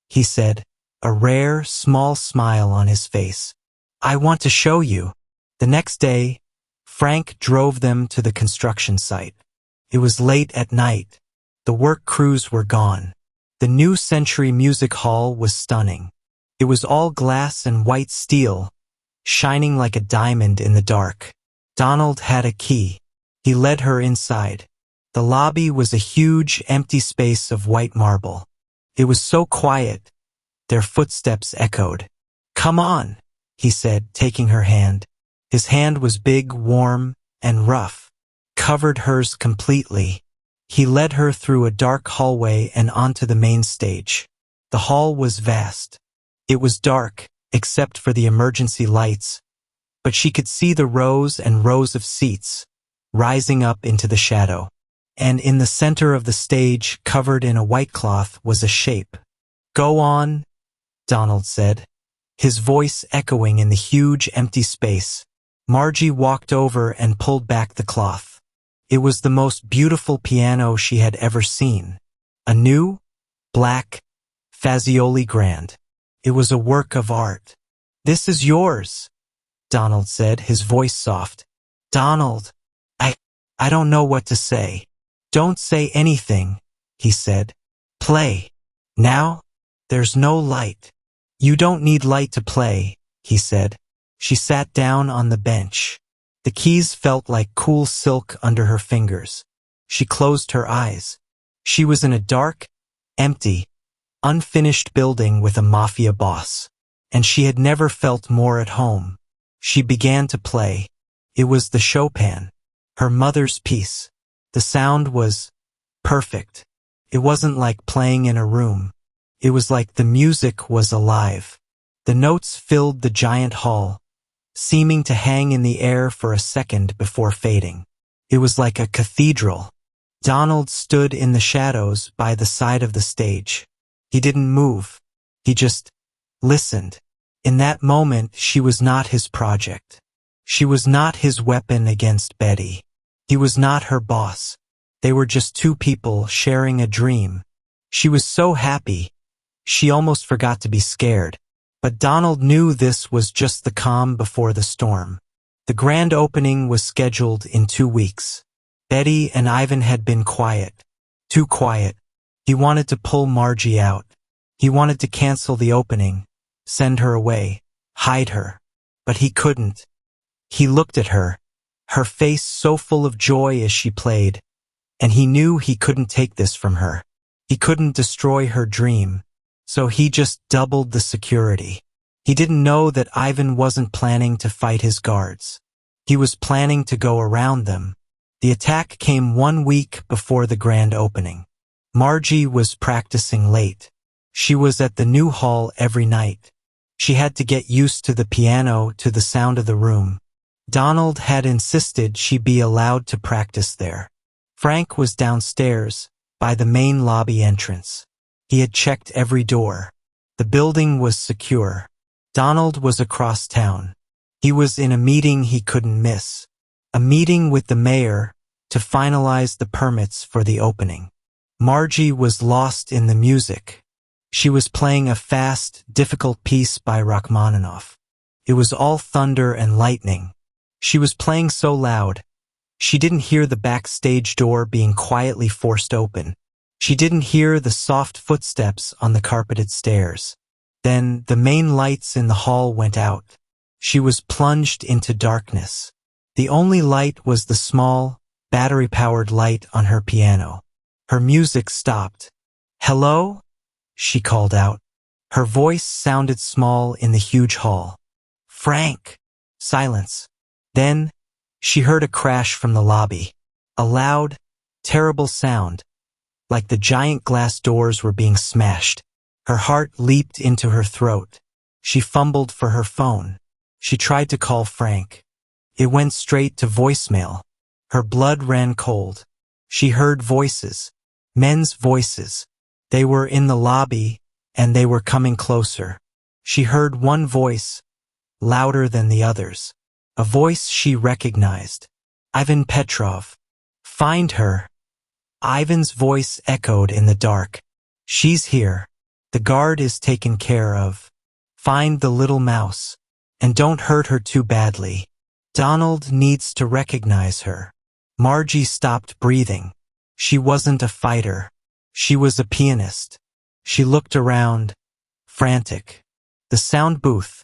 he said, a rare, small smile on his face. "I want to show you." The next day, Frank drove them to the construction site. It was late at night. The work crews were gone. The new Century Music Hall was stunning. It was all glass and white steel, shining like a diamond in the dark. Donald had a key. He led her inside. The lobby was a huge, empty space of white marble. It was so quiet, their footsteps echoed. "Come on," he said, taking her hand. His hand was big, warm, and rough, covered hers completely. He led her through a dark hallway and onto the main stage. The hall was vast. It was dark, except for the emergency lights, but she could see the rows and rows of seats, rising up into the shadow. And in the center of the stage, covered in a white cloth, was a shape. "Go on," Donald said, his voice echoing in the huge empty space. Margie walked over and pulled back the cloth. It was the most beautiful piano she had ever seen. A new, black, Fazioli grand. It was a work of art. "This is yours," Donald said, his voice soft. "Donald, I don't know what to say." "Don't say anything," he said. "Play. Now, there's no light." "You don't need light to play," he said. She sat down on the bench. The keys felt like cool silk under her fingers. She closed her eyes. She was in a dark, empty, unfinished building with a mafia boss. and she had never felt more at home. She began to play. It was the Chopin, her mother's piece. The sound was perfect. It wasn't like playing in a room. It was like the music was alive. The notes filled the giant hall, seeming to hang in the air for a second before fading. It was like a cathedral. Donald stood in the shadows by the side of the stage. He didn't move. He just listened. In that moment, she was not his project. She was not his weapon against Betty. He was not her boss. They were just two people sharing a dream. She was so happy, she almost forgot to be scared. But Donald knew this was just the calm before the storm. The grand opening was scheduled in 2 weeks. Betty and Ivan had been quiet. Too quiet. He wanted to pull Margie out. He wanted to cancel the opening, send her away, hide her. But he couldn't. He looked at her, her face so full of joy as she played, and he knew he couldn't take this from her. He couldn't destroy her dream, so he just doubled the security. He didn't know that Ivan wasn't planning to fight his guards. He was planning to go around them. The attack came 1 week before the grand opening. Margie was practicing late. She was at the new hall every night. She had to get used to the piano, to the sound of the room. Donald had insisted she be allowed to practice there. Frank was downstairs, by the main lobby entrance. He had checked every door. The building was secure. Donald was across town. He was in a meeting he couldn't miss. A meeting with the mayor to finalize the permits for the opening. Margie was lost in the music. She was playing a fast, difficult piece by Rachmaninoff. It was all thunder and lightning. She was playing so loud, she didn't hear the backstage door being quietly forced open. She didn't hear the soft footsteps on the carpeted stairs. Then the main lights in the hall went out. She was plunged into darkness. The only light was the small, battery-powered light on her piano. Her music stopped. "Hello?" she called out. Her voice sounded small in the huge hall. "Frank!" Silence. Then, she heard a crash from the lobby. A loud, terrible sound, like the giant glass doors were being smashed. Her heart leaped into her throat. She fumbled for her phone. She tried to call Frank. It went straight to voicemail. Her blood ran cold. She heard voices, men's voices. They were in the lobby, and they were coming closer. She heard one voice, louder than the others. A voice she recognized. Ivan Petrov. "Find her." Ivan's voice echoed in the dark. "She's here. The guard is taken care of. Find the little mouse. And don't hurt her too badly. Donald needs to recognize her." Margie stopped breathing. She wasn't a fighter. She was a pianist. She looked around, frantic. The sound booth.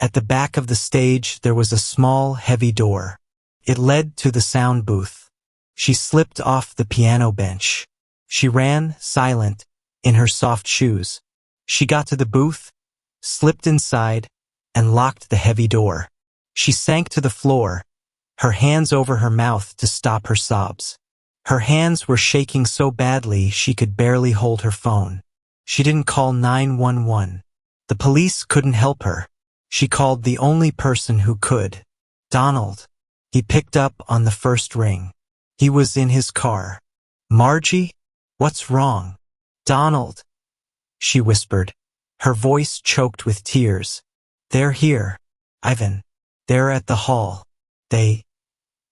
At the back of the stage there was a small, heavy door. It led to the sound booth. She slipped off the piano bench. She ran, silent, in her soft shoes. She got to the booth, slipped inside, and locked the heavy door. She sank to the floor, her hands over her mouth to stop her sobs. Her hands were shaking so badly she could barely hold her phone. She didn't call 911. The police couldn't help her. She called the only person who could. Donald. He picked up on the first ring. He was in his car. "Margie? What's wrong?" "Donald," she whispered, her voice choked with tears. "They're here, Ivan. They're at the hall. They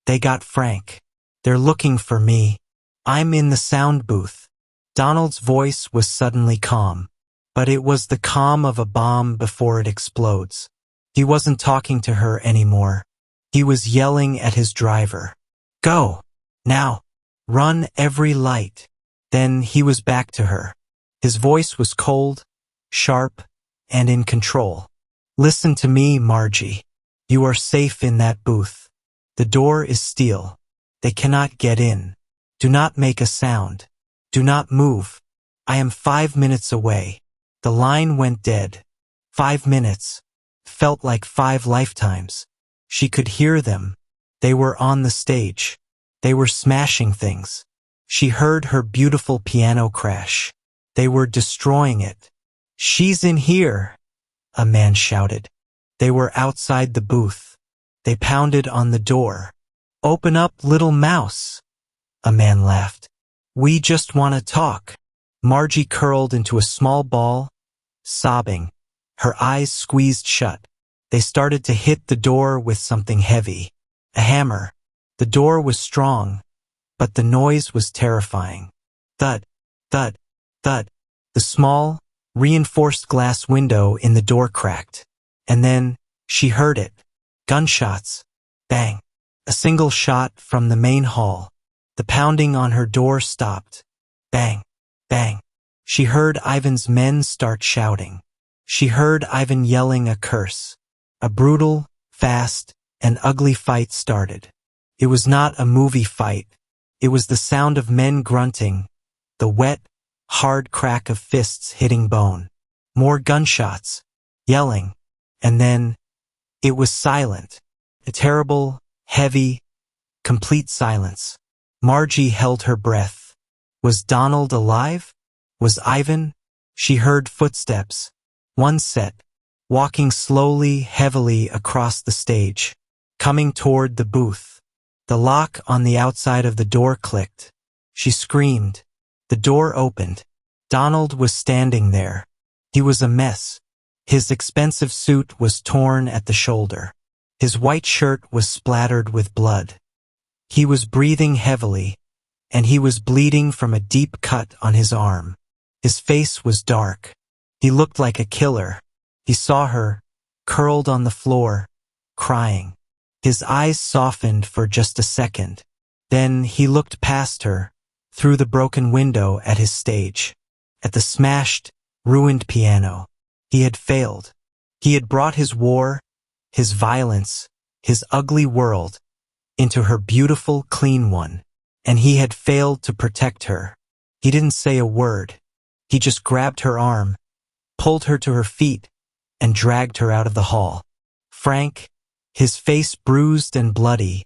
got Frank. They're looking for me. I'm in the sound booth." Donald's voice was suddenly calm, but it was the calm of a bomb before it explodes. He wasn't talking to her anymore. He was yelling at his driver. "Go! Now! Run every light!" Then he was back to her. His voice was cold, sharp, and in control. "Listen to me, Margie. You are safe in that booth. The door is steel. They cannot get in. Do not make a sound. Do not move. I am 5 minutes away." The line went dead. 5 minutes. Felt like 5 lifetimes. She could hear them. They were on the stage. They were smashing things. She heard her beautiful piano crash. They were destroying it. "She's in here," a man shouted. They were outside the booth. They pounded on the door. "Open up, little mouse," a man laughed. "We just want to talk." Margie curled into a small ball, sobbing, her eyes squeezed shut. They started to hit the door with something heavy. A hammer. The door was strong, but the noise was terrifying. Thud, thud, thud. The small, reinforced glass window in the door cracked. And then, she heard it. Gunshots. Bang. A single shot from the main hall. The pounding on her door stopped. Bang, bang. She heard Ivan's men start shouting. She heard Ivan yelling a curse. A brutal, fast, and ugly fight started. It was not a movie fight. It was the sound of men grunting, the wet, hard crack of fists hitting bone. More gunshots, yelling, and then it was silent. A terrible, heavy, complete silence. Margie held her breath. Was Donald alive? Was Ivan? She heard footsteps. One set, walking slowly, heavily across the stage, coming toward the booth. The lock on the outside of the door clicked. She screamed. The door opened. Donald was standing there. He was a mess. His expensive suit was torn at the shoulder. His white shirt was splattered with blood. He was breathing heavily, and he was bleeding from a deep cut on his arm. His face was dark. He looked like a killer. He saw her, curled on the floor, crying. His eyes softened for just a second. Then he looked past her, through the broken window at his stage, at the smashed, ruined piano. He had failed. He had brought his war, his violence, his ugly world, into her beautiful, clean one, and he had failed to protect her. He didn't say a word. He just grabbed her arm, pulled her to her feet, and dragged her out of the hall. Frank, his face bruised and bloody,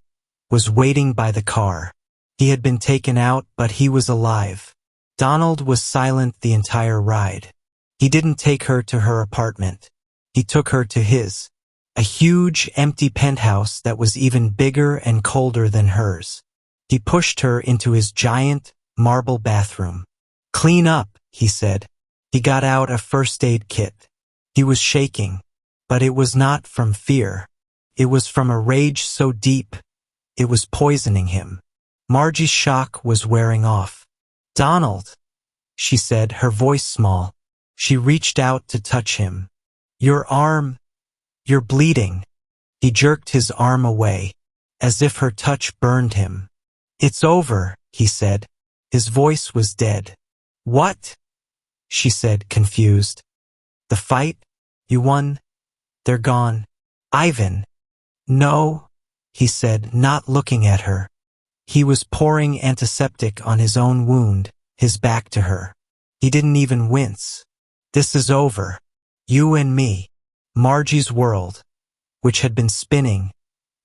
was waiting by the car. He had been taken out, but he was alive. Donald was silent the entire ride. He didn't take her to her apartment. He took her to his, a huge, empty penthouse that was even bigger and colder than hers. He pushed her into his giant, marble bathroom. "Clean up," he said. He got out a first aid kit. He was shaking, but it was not from fear. It was from a rage so deep, it was poisoning him. Margie's shock was wearing off. "Donald," she said, her voice small. She reached out to touch him. "Your arm, you're bleeding." He jerked his arm away, as if her touch burned him. "It's over," he said. His voice was dead. "What?" she said, confused. "The fight? You won? They're gone." "Ivan." "No," he said, not looking at her. He was pouring antiseptic on his own wound, his back to her. He didn't even wince. "This is over. You and me." Margie's world, which had been spinning,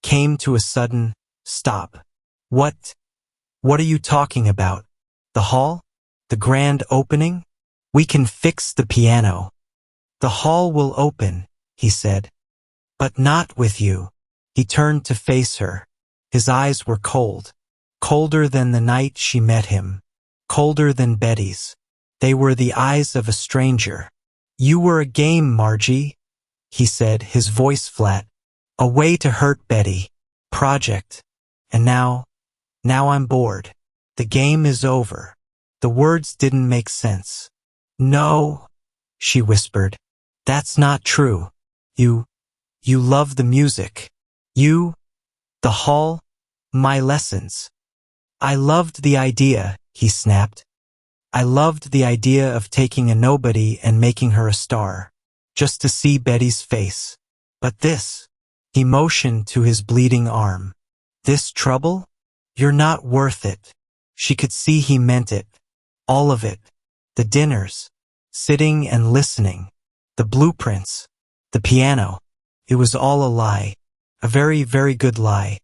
came to a sudden stop. What are you talking about? The hall? The grand opening? We can fix the piano." "The hall will open," he said. "But not with you." He turned to face her. His eyes were cold. Colder than the night she met him. Colder than Betty's. They were the eyes of a stranger. "You were a game, Margie," he said, his voice flat. "A way to hurt Betty. Project. And now I'm bored. The game is over." The words didn't make sense. "No," she whispered. "That's not true. You love the music. The hall, my lessons." "I loved the idea," he snapped. "I loved the idea of taking a nobody and making her a star, just to see Betty's face. But this," he motioned to his bleeding arm. "This trouble? You're not worth it." She could see he meant it. All of it. The dinners. Sitting and listening. The blueprints. The piano. It was all a lie. A very, very good lie.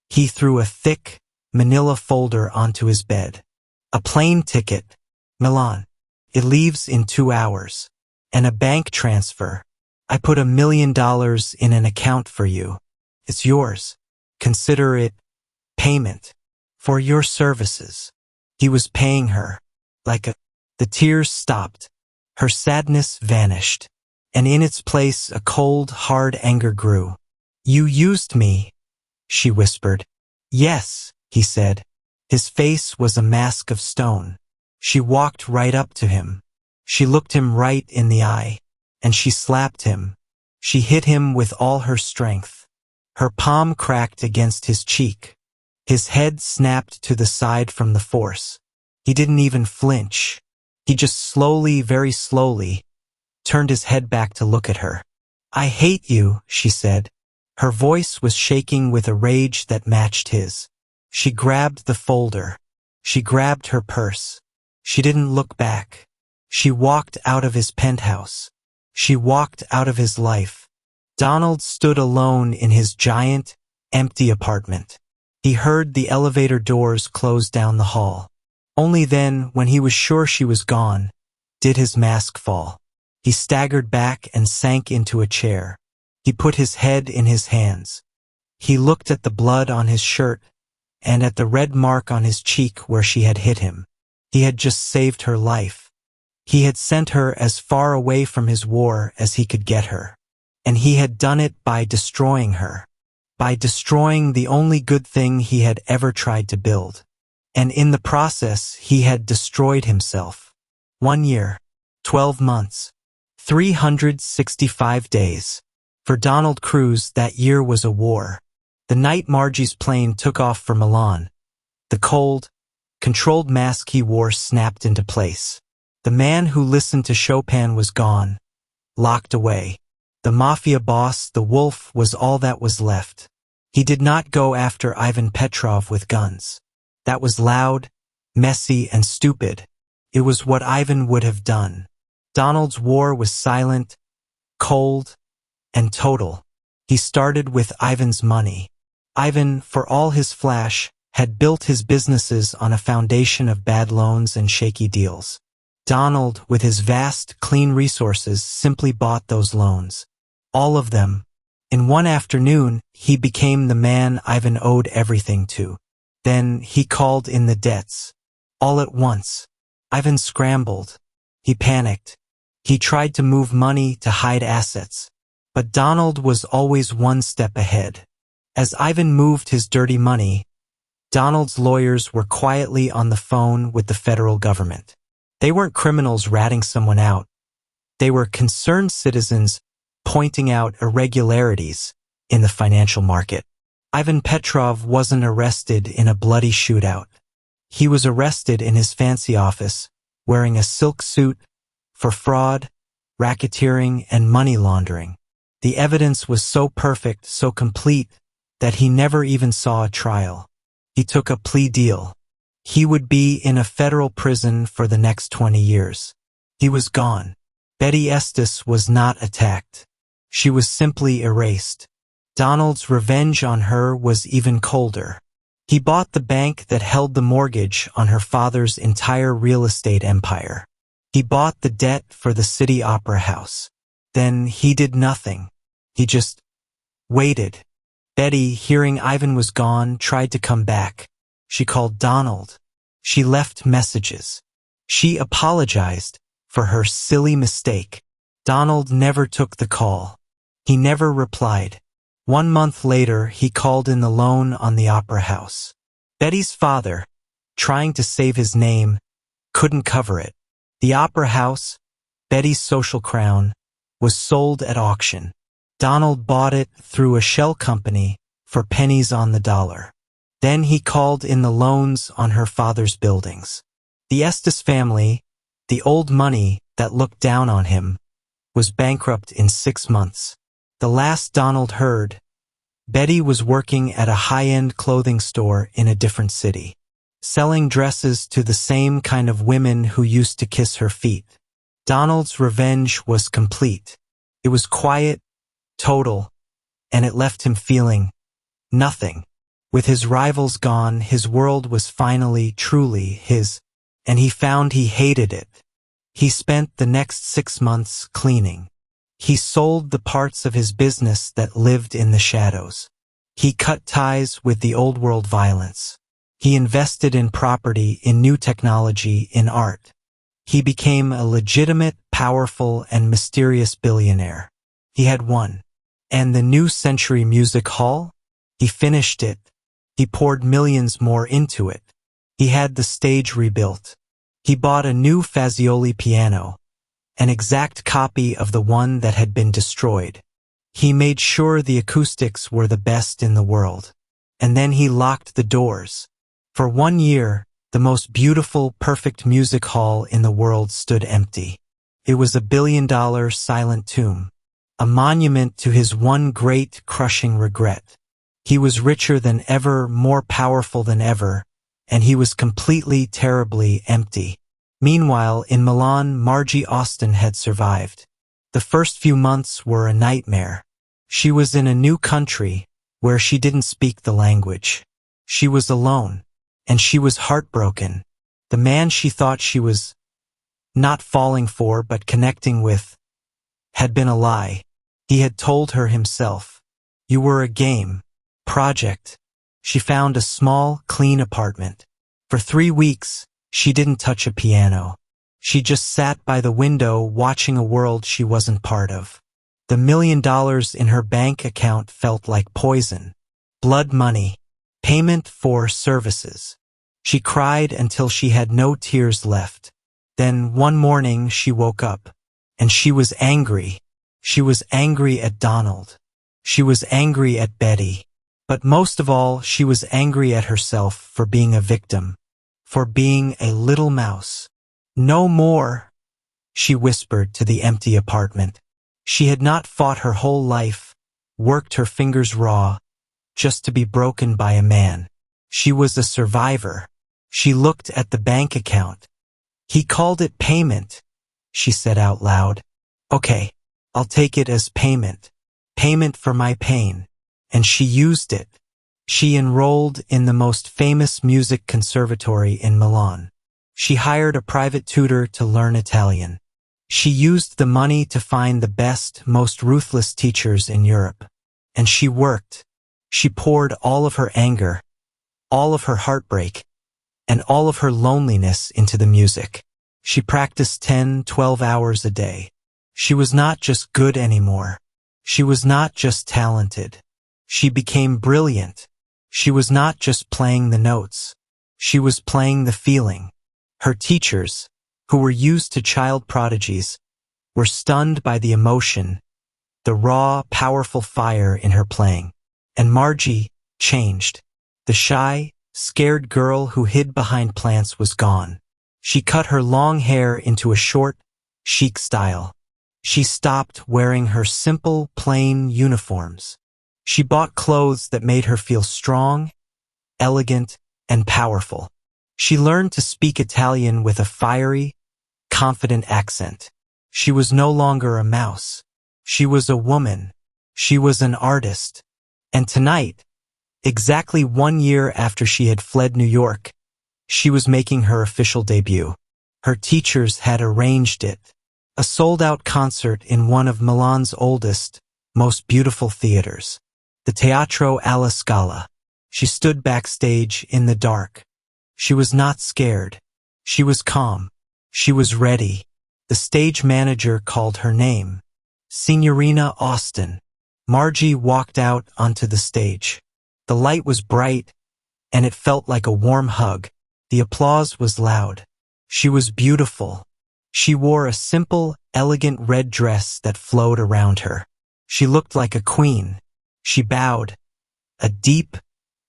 He threw a thick, manila folder onto his bed. A plane ticket. Milan. It leaves in 2 hours. And a bank transfer. I put $1 million in an account for you. It's yours. Consider it payment for your services. He was paying her. The tears stopped. Her sadness vanished. And in its place a cold, hard anger grew. You used me, she whispered. Yes, he said. His face was a mask of stone. She walked right up to him. She looked him right in the eye. And she slapped him. She hit him with all her strength. Her palm cracked against his cheek. His head snapped to the side from the force. He didn't even flinch. He just slowly, very slowly, turned his head back to look at her. I hate you, she said. Her voice was shaking with a rage that matched his. She grabbed the folder. She grabbed her purse. She didn't look back. She walked out of his penthouse. She walked out of his life. Donald stood alone in his giant, empty apartment. He heard the elevator doors close down the hall. Only then, when he was sure she was gone, did his mask fall. He staggered back and sank into a chair. He put his head in his hands. He looked at the blood on his shirt and at the red mark on his cheek where she had hit him. He had just saved her life. He had sent her as far away from his war as he could get her. And he had done it by destroying her. By destroying the only good thing he had ever tried to build. And in the process, he had destroyed himself. 1 year, 12 months, 365 days. For Donald Cruz, that year was a war. The night Margie's plane took off for Milan, the cold, controlled mask he wore snapped into place. The man who listened to Chopin was gone, locked away. The Mafia Boss, the wolf, was all that was left. He did not go after Ivan Petrov with guns. That was loud, messy, and stupid. It was what Ivan would have done. Donald's war was silent, cold, and total. He started with Ivan's money. Ivan, for all his flash, had built his businesses on a foundation of bad loans and shaky deals. Donald, with his vast, clean resources, simply bought those loans. All of them. In one afternoon, he became the man Ivan owed everything to. Then he called in the debts. All at once. Ivan scrambled. He panicked. He tried to move money to hide assets. But Donald was always one step ahead. As Ivan moved his dirty money, Donald's lawyers were quietly on the phone with the federal government. They weren't criminals ratting someone out. They were concerned citizens pointing out irregularities in the financial market. Ivan Petrov wasn't arrested in a bloody shootout. He was arrested in his fancy office, wearing a silk suit, for fraud, racketeering, and money laundering. The evidence was so perfect, so complete, that he never even saw a trial. He took a plea deal. He would be in a federal prison for the next 20 years. He was gone. Betty Estes was not attacked. She was simply erased. Donald's revenge on her was even colder. He bought the bank that held the mortgage on her father's entire real estate empire. He bought the debt for the city opera house. Then he did nothing. He just waited. Betty, hearing Ivan was gone, tried to come back. She called Donald. She left messages. She apologized for her silly mistake. Donald never took the call. He never replied. 1 month later, he called in the loan on the opera house. Betty's father, trying to save his name, couldn't cover it. The opera house, Betty's social crown, was sold at auction. Donald bought it through a shell company for pennies on the dollar. Then he called in the loans on her father's buildings. The Estes family, the old money that looked down on him, was bankrupt in 6 months. The last Donald heard, Betty was working at a high-end clothing store in a different city, selling dresses to the same kind of women who used to kiss her feet. Donald's revenge was complete. It was quiet, total, and it left him feeling nothing. With his rivals gone, his world was finally truly his, and he found he hated it. He spent the next 6 months cleaning. He sold the parts of his business that lived in the shadows. He cut ties with the old world violence. He invested in property, in new technology, in art. He became a legitimate, powerful, and mysterious billionaire. He had won. And the New Century Music Hall? He finished it. He poured millions more into it. He had the stage rebuilt. He bought a new Fazioli piano, an exact copy of the one that had been destroyed. He made sure the acoustics were the best in the world. And then he locked the doors. For 1 year, the most beautiful, perfect music hall in the world stood empty. It was a billion-dollar silent tomb, a monument to his one great, crushing regret. He was richer than ever, more powerful than ever, and he was completely, terribly empty. Meanwhile, in Milan, Margie Austin had survived. The first few months were a nightmare. She was in a new country, where she didn't speak the language. She was alone, and she was heartbroken. The man she thought she was not falling for but connecting with had been a lie. He had told her himself. You were a game. Project. She found a small, clean apartment. For 3 weeks, she didn't touch a piano. She just sat by the window watching a world she wasn't part of. The $1 million in her bank account felt like poison. Blood money. Payment for services. She cried until she had no tears left. Then one morning she woke up. And she was angry. She was angry at Donald. She was angry at Betty. But most of all, she was angry at herself for being a victim. For being a little mouse. No more, she whispered to the empty apartment. She had not fought her whole life, worked her fingers raw, just to be broken by a man. She was a survivor. She looked at the bank account. He called it payment, she said out loud. Okay, I'll take it as payment. Payment for my pain. And she used it. She enrolled in the most famous music conservatory in Milan. She hired a private tutor to learn Italian. She used the money to find the best, most ruthless teachers in Europe. And she worked. She poured all of her anger, all of her heartbreak, and all of her loneliness into the music. She practiced 10, 12 hours a day. She was not just good anymore. She was not just talented. She became brilliant. She was not just playing the notes. She was playing the feeling. Her teachers, who were used to child prodigies, were stunned by the emotion, the raw, powerful fire in her playing. And Margie changed. The shy, scared girl who hid behind plants was gone. She cut her long hair into a short, chic style. She stopped wearing her simple, plain uniforms. She bought clothes that made her feel strong, elegant, and powerful. She learned to speak Italian with a fiery, confident accent. She was no longer a mouse. She was a woman. She was an artist. And tonight, exactly 1 year after she had fled New York, she was making her official debut. Her teachers had arranged it. A sold-out concert in one of Milan's oldest, most beautiful theaters. The Teatro alla Scala. She stood backstage in the dark. She was not scared. She was calm. She was ready. The stage manager called her name. Signorina Austin. Margie walked out onto the stage. The light was bright, and it felt like a warm hug. The applause was loud. She was beautiful. She wore a simple, elegant red dress that flowed around her. She looked like a queen. She bowed, a deep,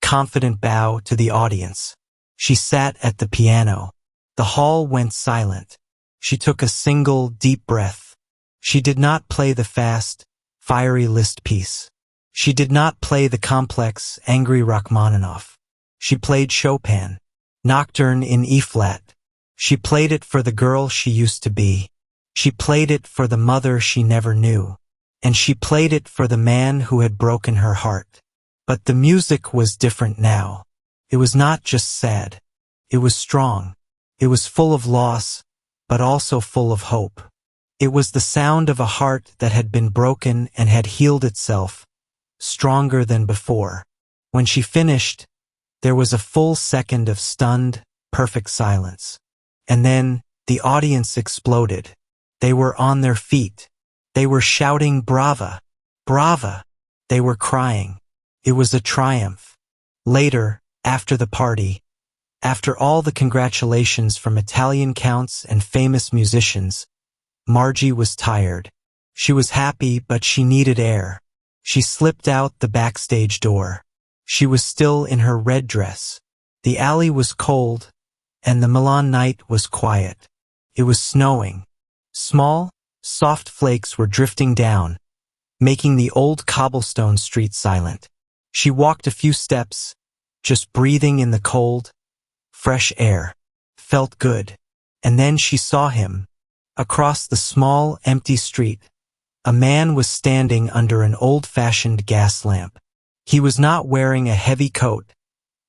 confident bow to the audience. She sat at the piano. The hall went silent. She took a single, deep breath. She did not play the fast, fiery Liszt piece. She did not play the complex, angry Rachmaninoff. She played Chopin, Nocturne in E-flat. She played it for the girl she used to be. She played it for the mother she never knew. and she played it for the man who had broken her heart. But the music was different now. It was not just sad. It was strong. It was full of loss, but also full of hope. It was the sound of a heart that had been broken and had healed itself, stronger than before. When she finished, there was a full second of stunned, perfect silence. And then the audience exploded. They were on their feet. They were shouting "Brava! Brava!" They were crying. It was a triumph. Later, after the party, after all the congratulations from Italian counts and famous musicians, Margie was tired. She was happy, but she needed air. She slipped out the backstage door. She was still in her red dress. The alley was cold, and the Milan night was quiet. It was snowing. Small, soft flakes were drifting down, making the old cobblestone street silent. She walked a few steps, just breathing in the cold, fresh air. Felt good. And then she saw him. Across the small, empty street, a man was standing under an old-fashioned gas lamp. He was not wearing a heavy coat,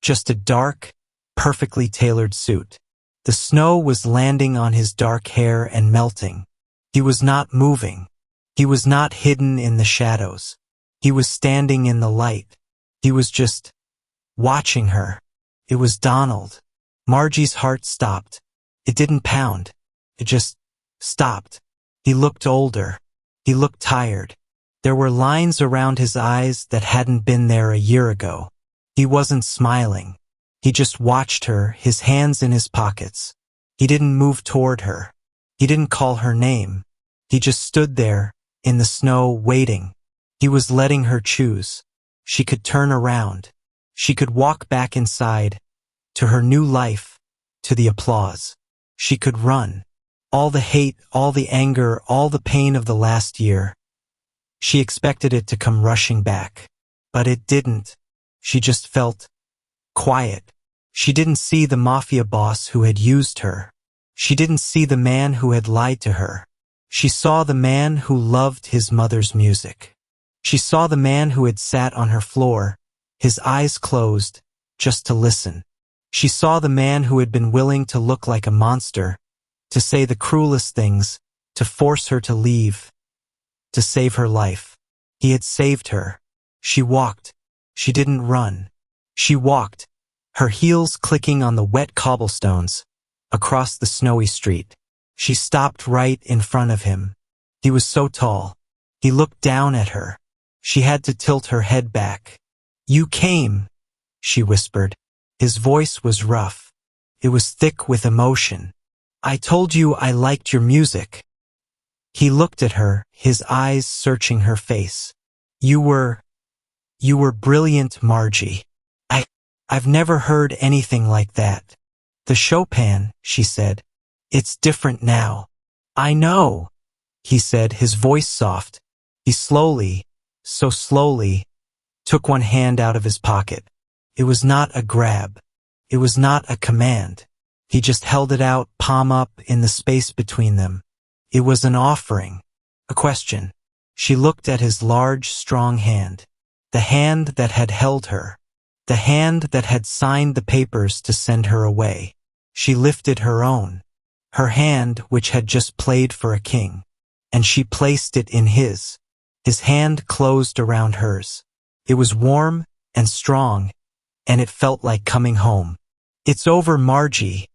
just a dark, perfectly tailored suit. The snow was landing on his dark hair and melting. He was not moving. He was not hidden in the shadows. He was standing in the light. He was just watching her. It was Donald. Margie's heart stopped. It didn't pound. It just stopped. He looked older. He looked tired. There were lines around his eyes that hadn't been there a year ago. He wasn't smiling. He just watched her, his hands in his pockets. He didn't move toward her. He didn't call her name. He just stood there, in the snow, waiting. He was letting her choose. She could turn around. She could walk back inside, to her new life, to the applause. She could run. All the hate, all the anger, all the pain of the last year. She expected it to come rushing back. But it didn't. She just felt quiet. She didn't see the mafia boss who had used her. She didn't see the man who had lied to her. She saw the man who loved his mother's music. She saw the man who had sat on her floor, his eyes closed, just to listen. She saw the man who had been willing to look like a monster, to say the cruelest things, to force her to leave, to save her life. He had saved her. She walked. She didn't run. She walked, her heels clicking on the wet cobblestones, across the snowy street. She stopped right in front of him. He was so tall. He looked down at her. She had to tilt her head back. "You came," she whispered. His voice was rough. It was thick with emotion. "I told you I liked your music." He looked at her, his eyes searching her face. You were brilliant, Margie. I've never heard anything like that." "The Chopin," she said. "It's different now." "I know," he said, his voice soft. He slowly, so slowly, took one hand out of his pocket. It was not a grab. It was not a command. He just held it out, palm up, in the space between them. It was an offering, a question. She looked at his large, strong hand, the hand that had held her, the hand that had signed the papers to send her away. She lifted her own, her hand which had just played for a king, and she placed it in his. His hand closed around hers. It was warm and strong, and it felt like coming home. "It's over, Margie,"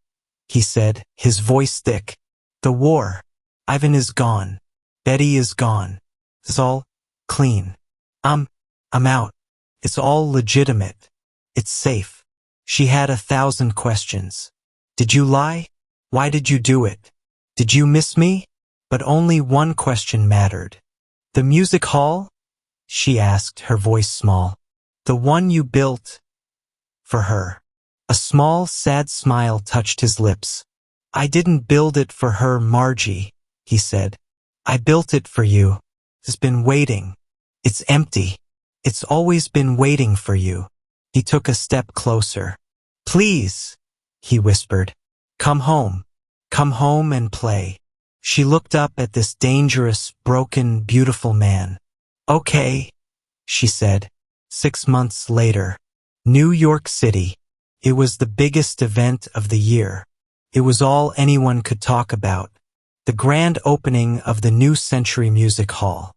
he said, his voice thick. "The war. Ivan is gone. Betty is gone. It's all clean. I'm out. It's all legitimate. It's safe." She had 1,000 questions. Did you lie? Why did you do it? Did you miss me? But only one question mattered. "The music hall?" she asked, her voice small. "The one you built for her." A small, sad smile touched his lips. "I didn't build it for her, Margie," he said. "I built it for you. It's been waiting. It's empty. It's always been waiting for you." He took a step closer. "Please," he whispered. "Come home. Come home and play." She looked up at this dangerous, broken, beautiful man. Okay, she said. 6 months later. New York City. It was the biggest event of the year. It was all anyone could talk about. The grand opening of the New Century Music Hall.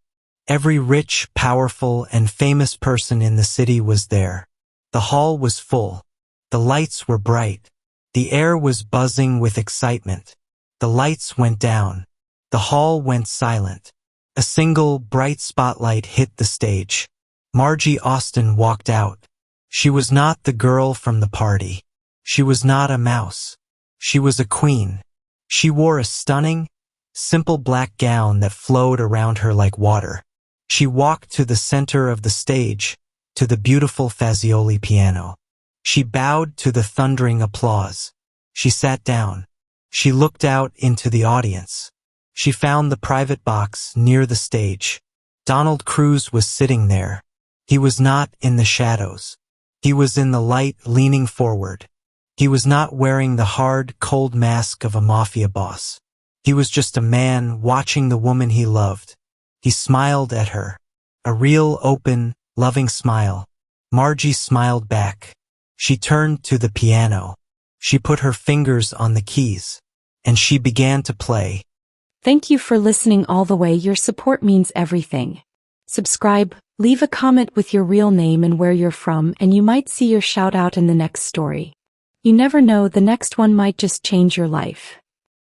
Every rich, powerful, and famous person in the city was there. The hall was full. The lights were bright. The air was buzzing with excitement. The lights went down. The hall went silent. A single, bright spotlight hit the stage. Margie Austin walked out. She was not the girl from the party. She was not a mouse. She was a queen. She wore a stunning, simple black gown that flowed around her like water. She walked to the center of the stage, to the beautiful Fazioli piano. She bowed to the thundering applause. She sat down. She looked out into the audience. She found the private box near the stage. Donald Cruz was sitting there. He was not in the shadows. He was in the light, leaning forward. He was not wearing the hard, cold mask of a mafia boss. He was just a man watching the woman he loved. He smiled at her. A real, open, loving smile. Margie smiled back. She turned to the piano. She put her fingers on the keys. And she began to play. Thank you for listening all the way. Your support means everything. Subscribe, leave a comment with your real name and where you're from, and you might see your shout out in the next story. You never know, the next one might just change your life.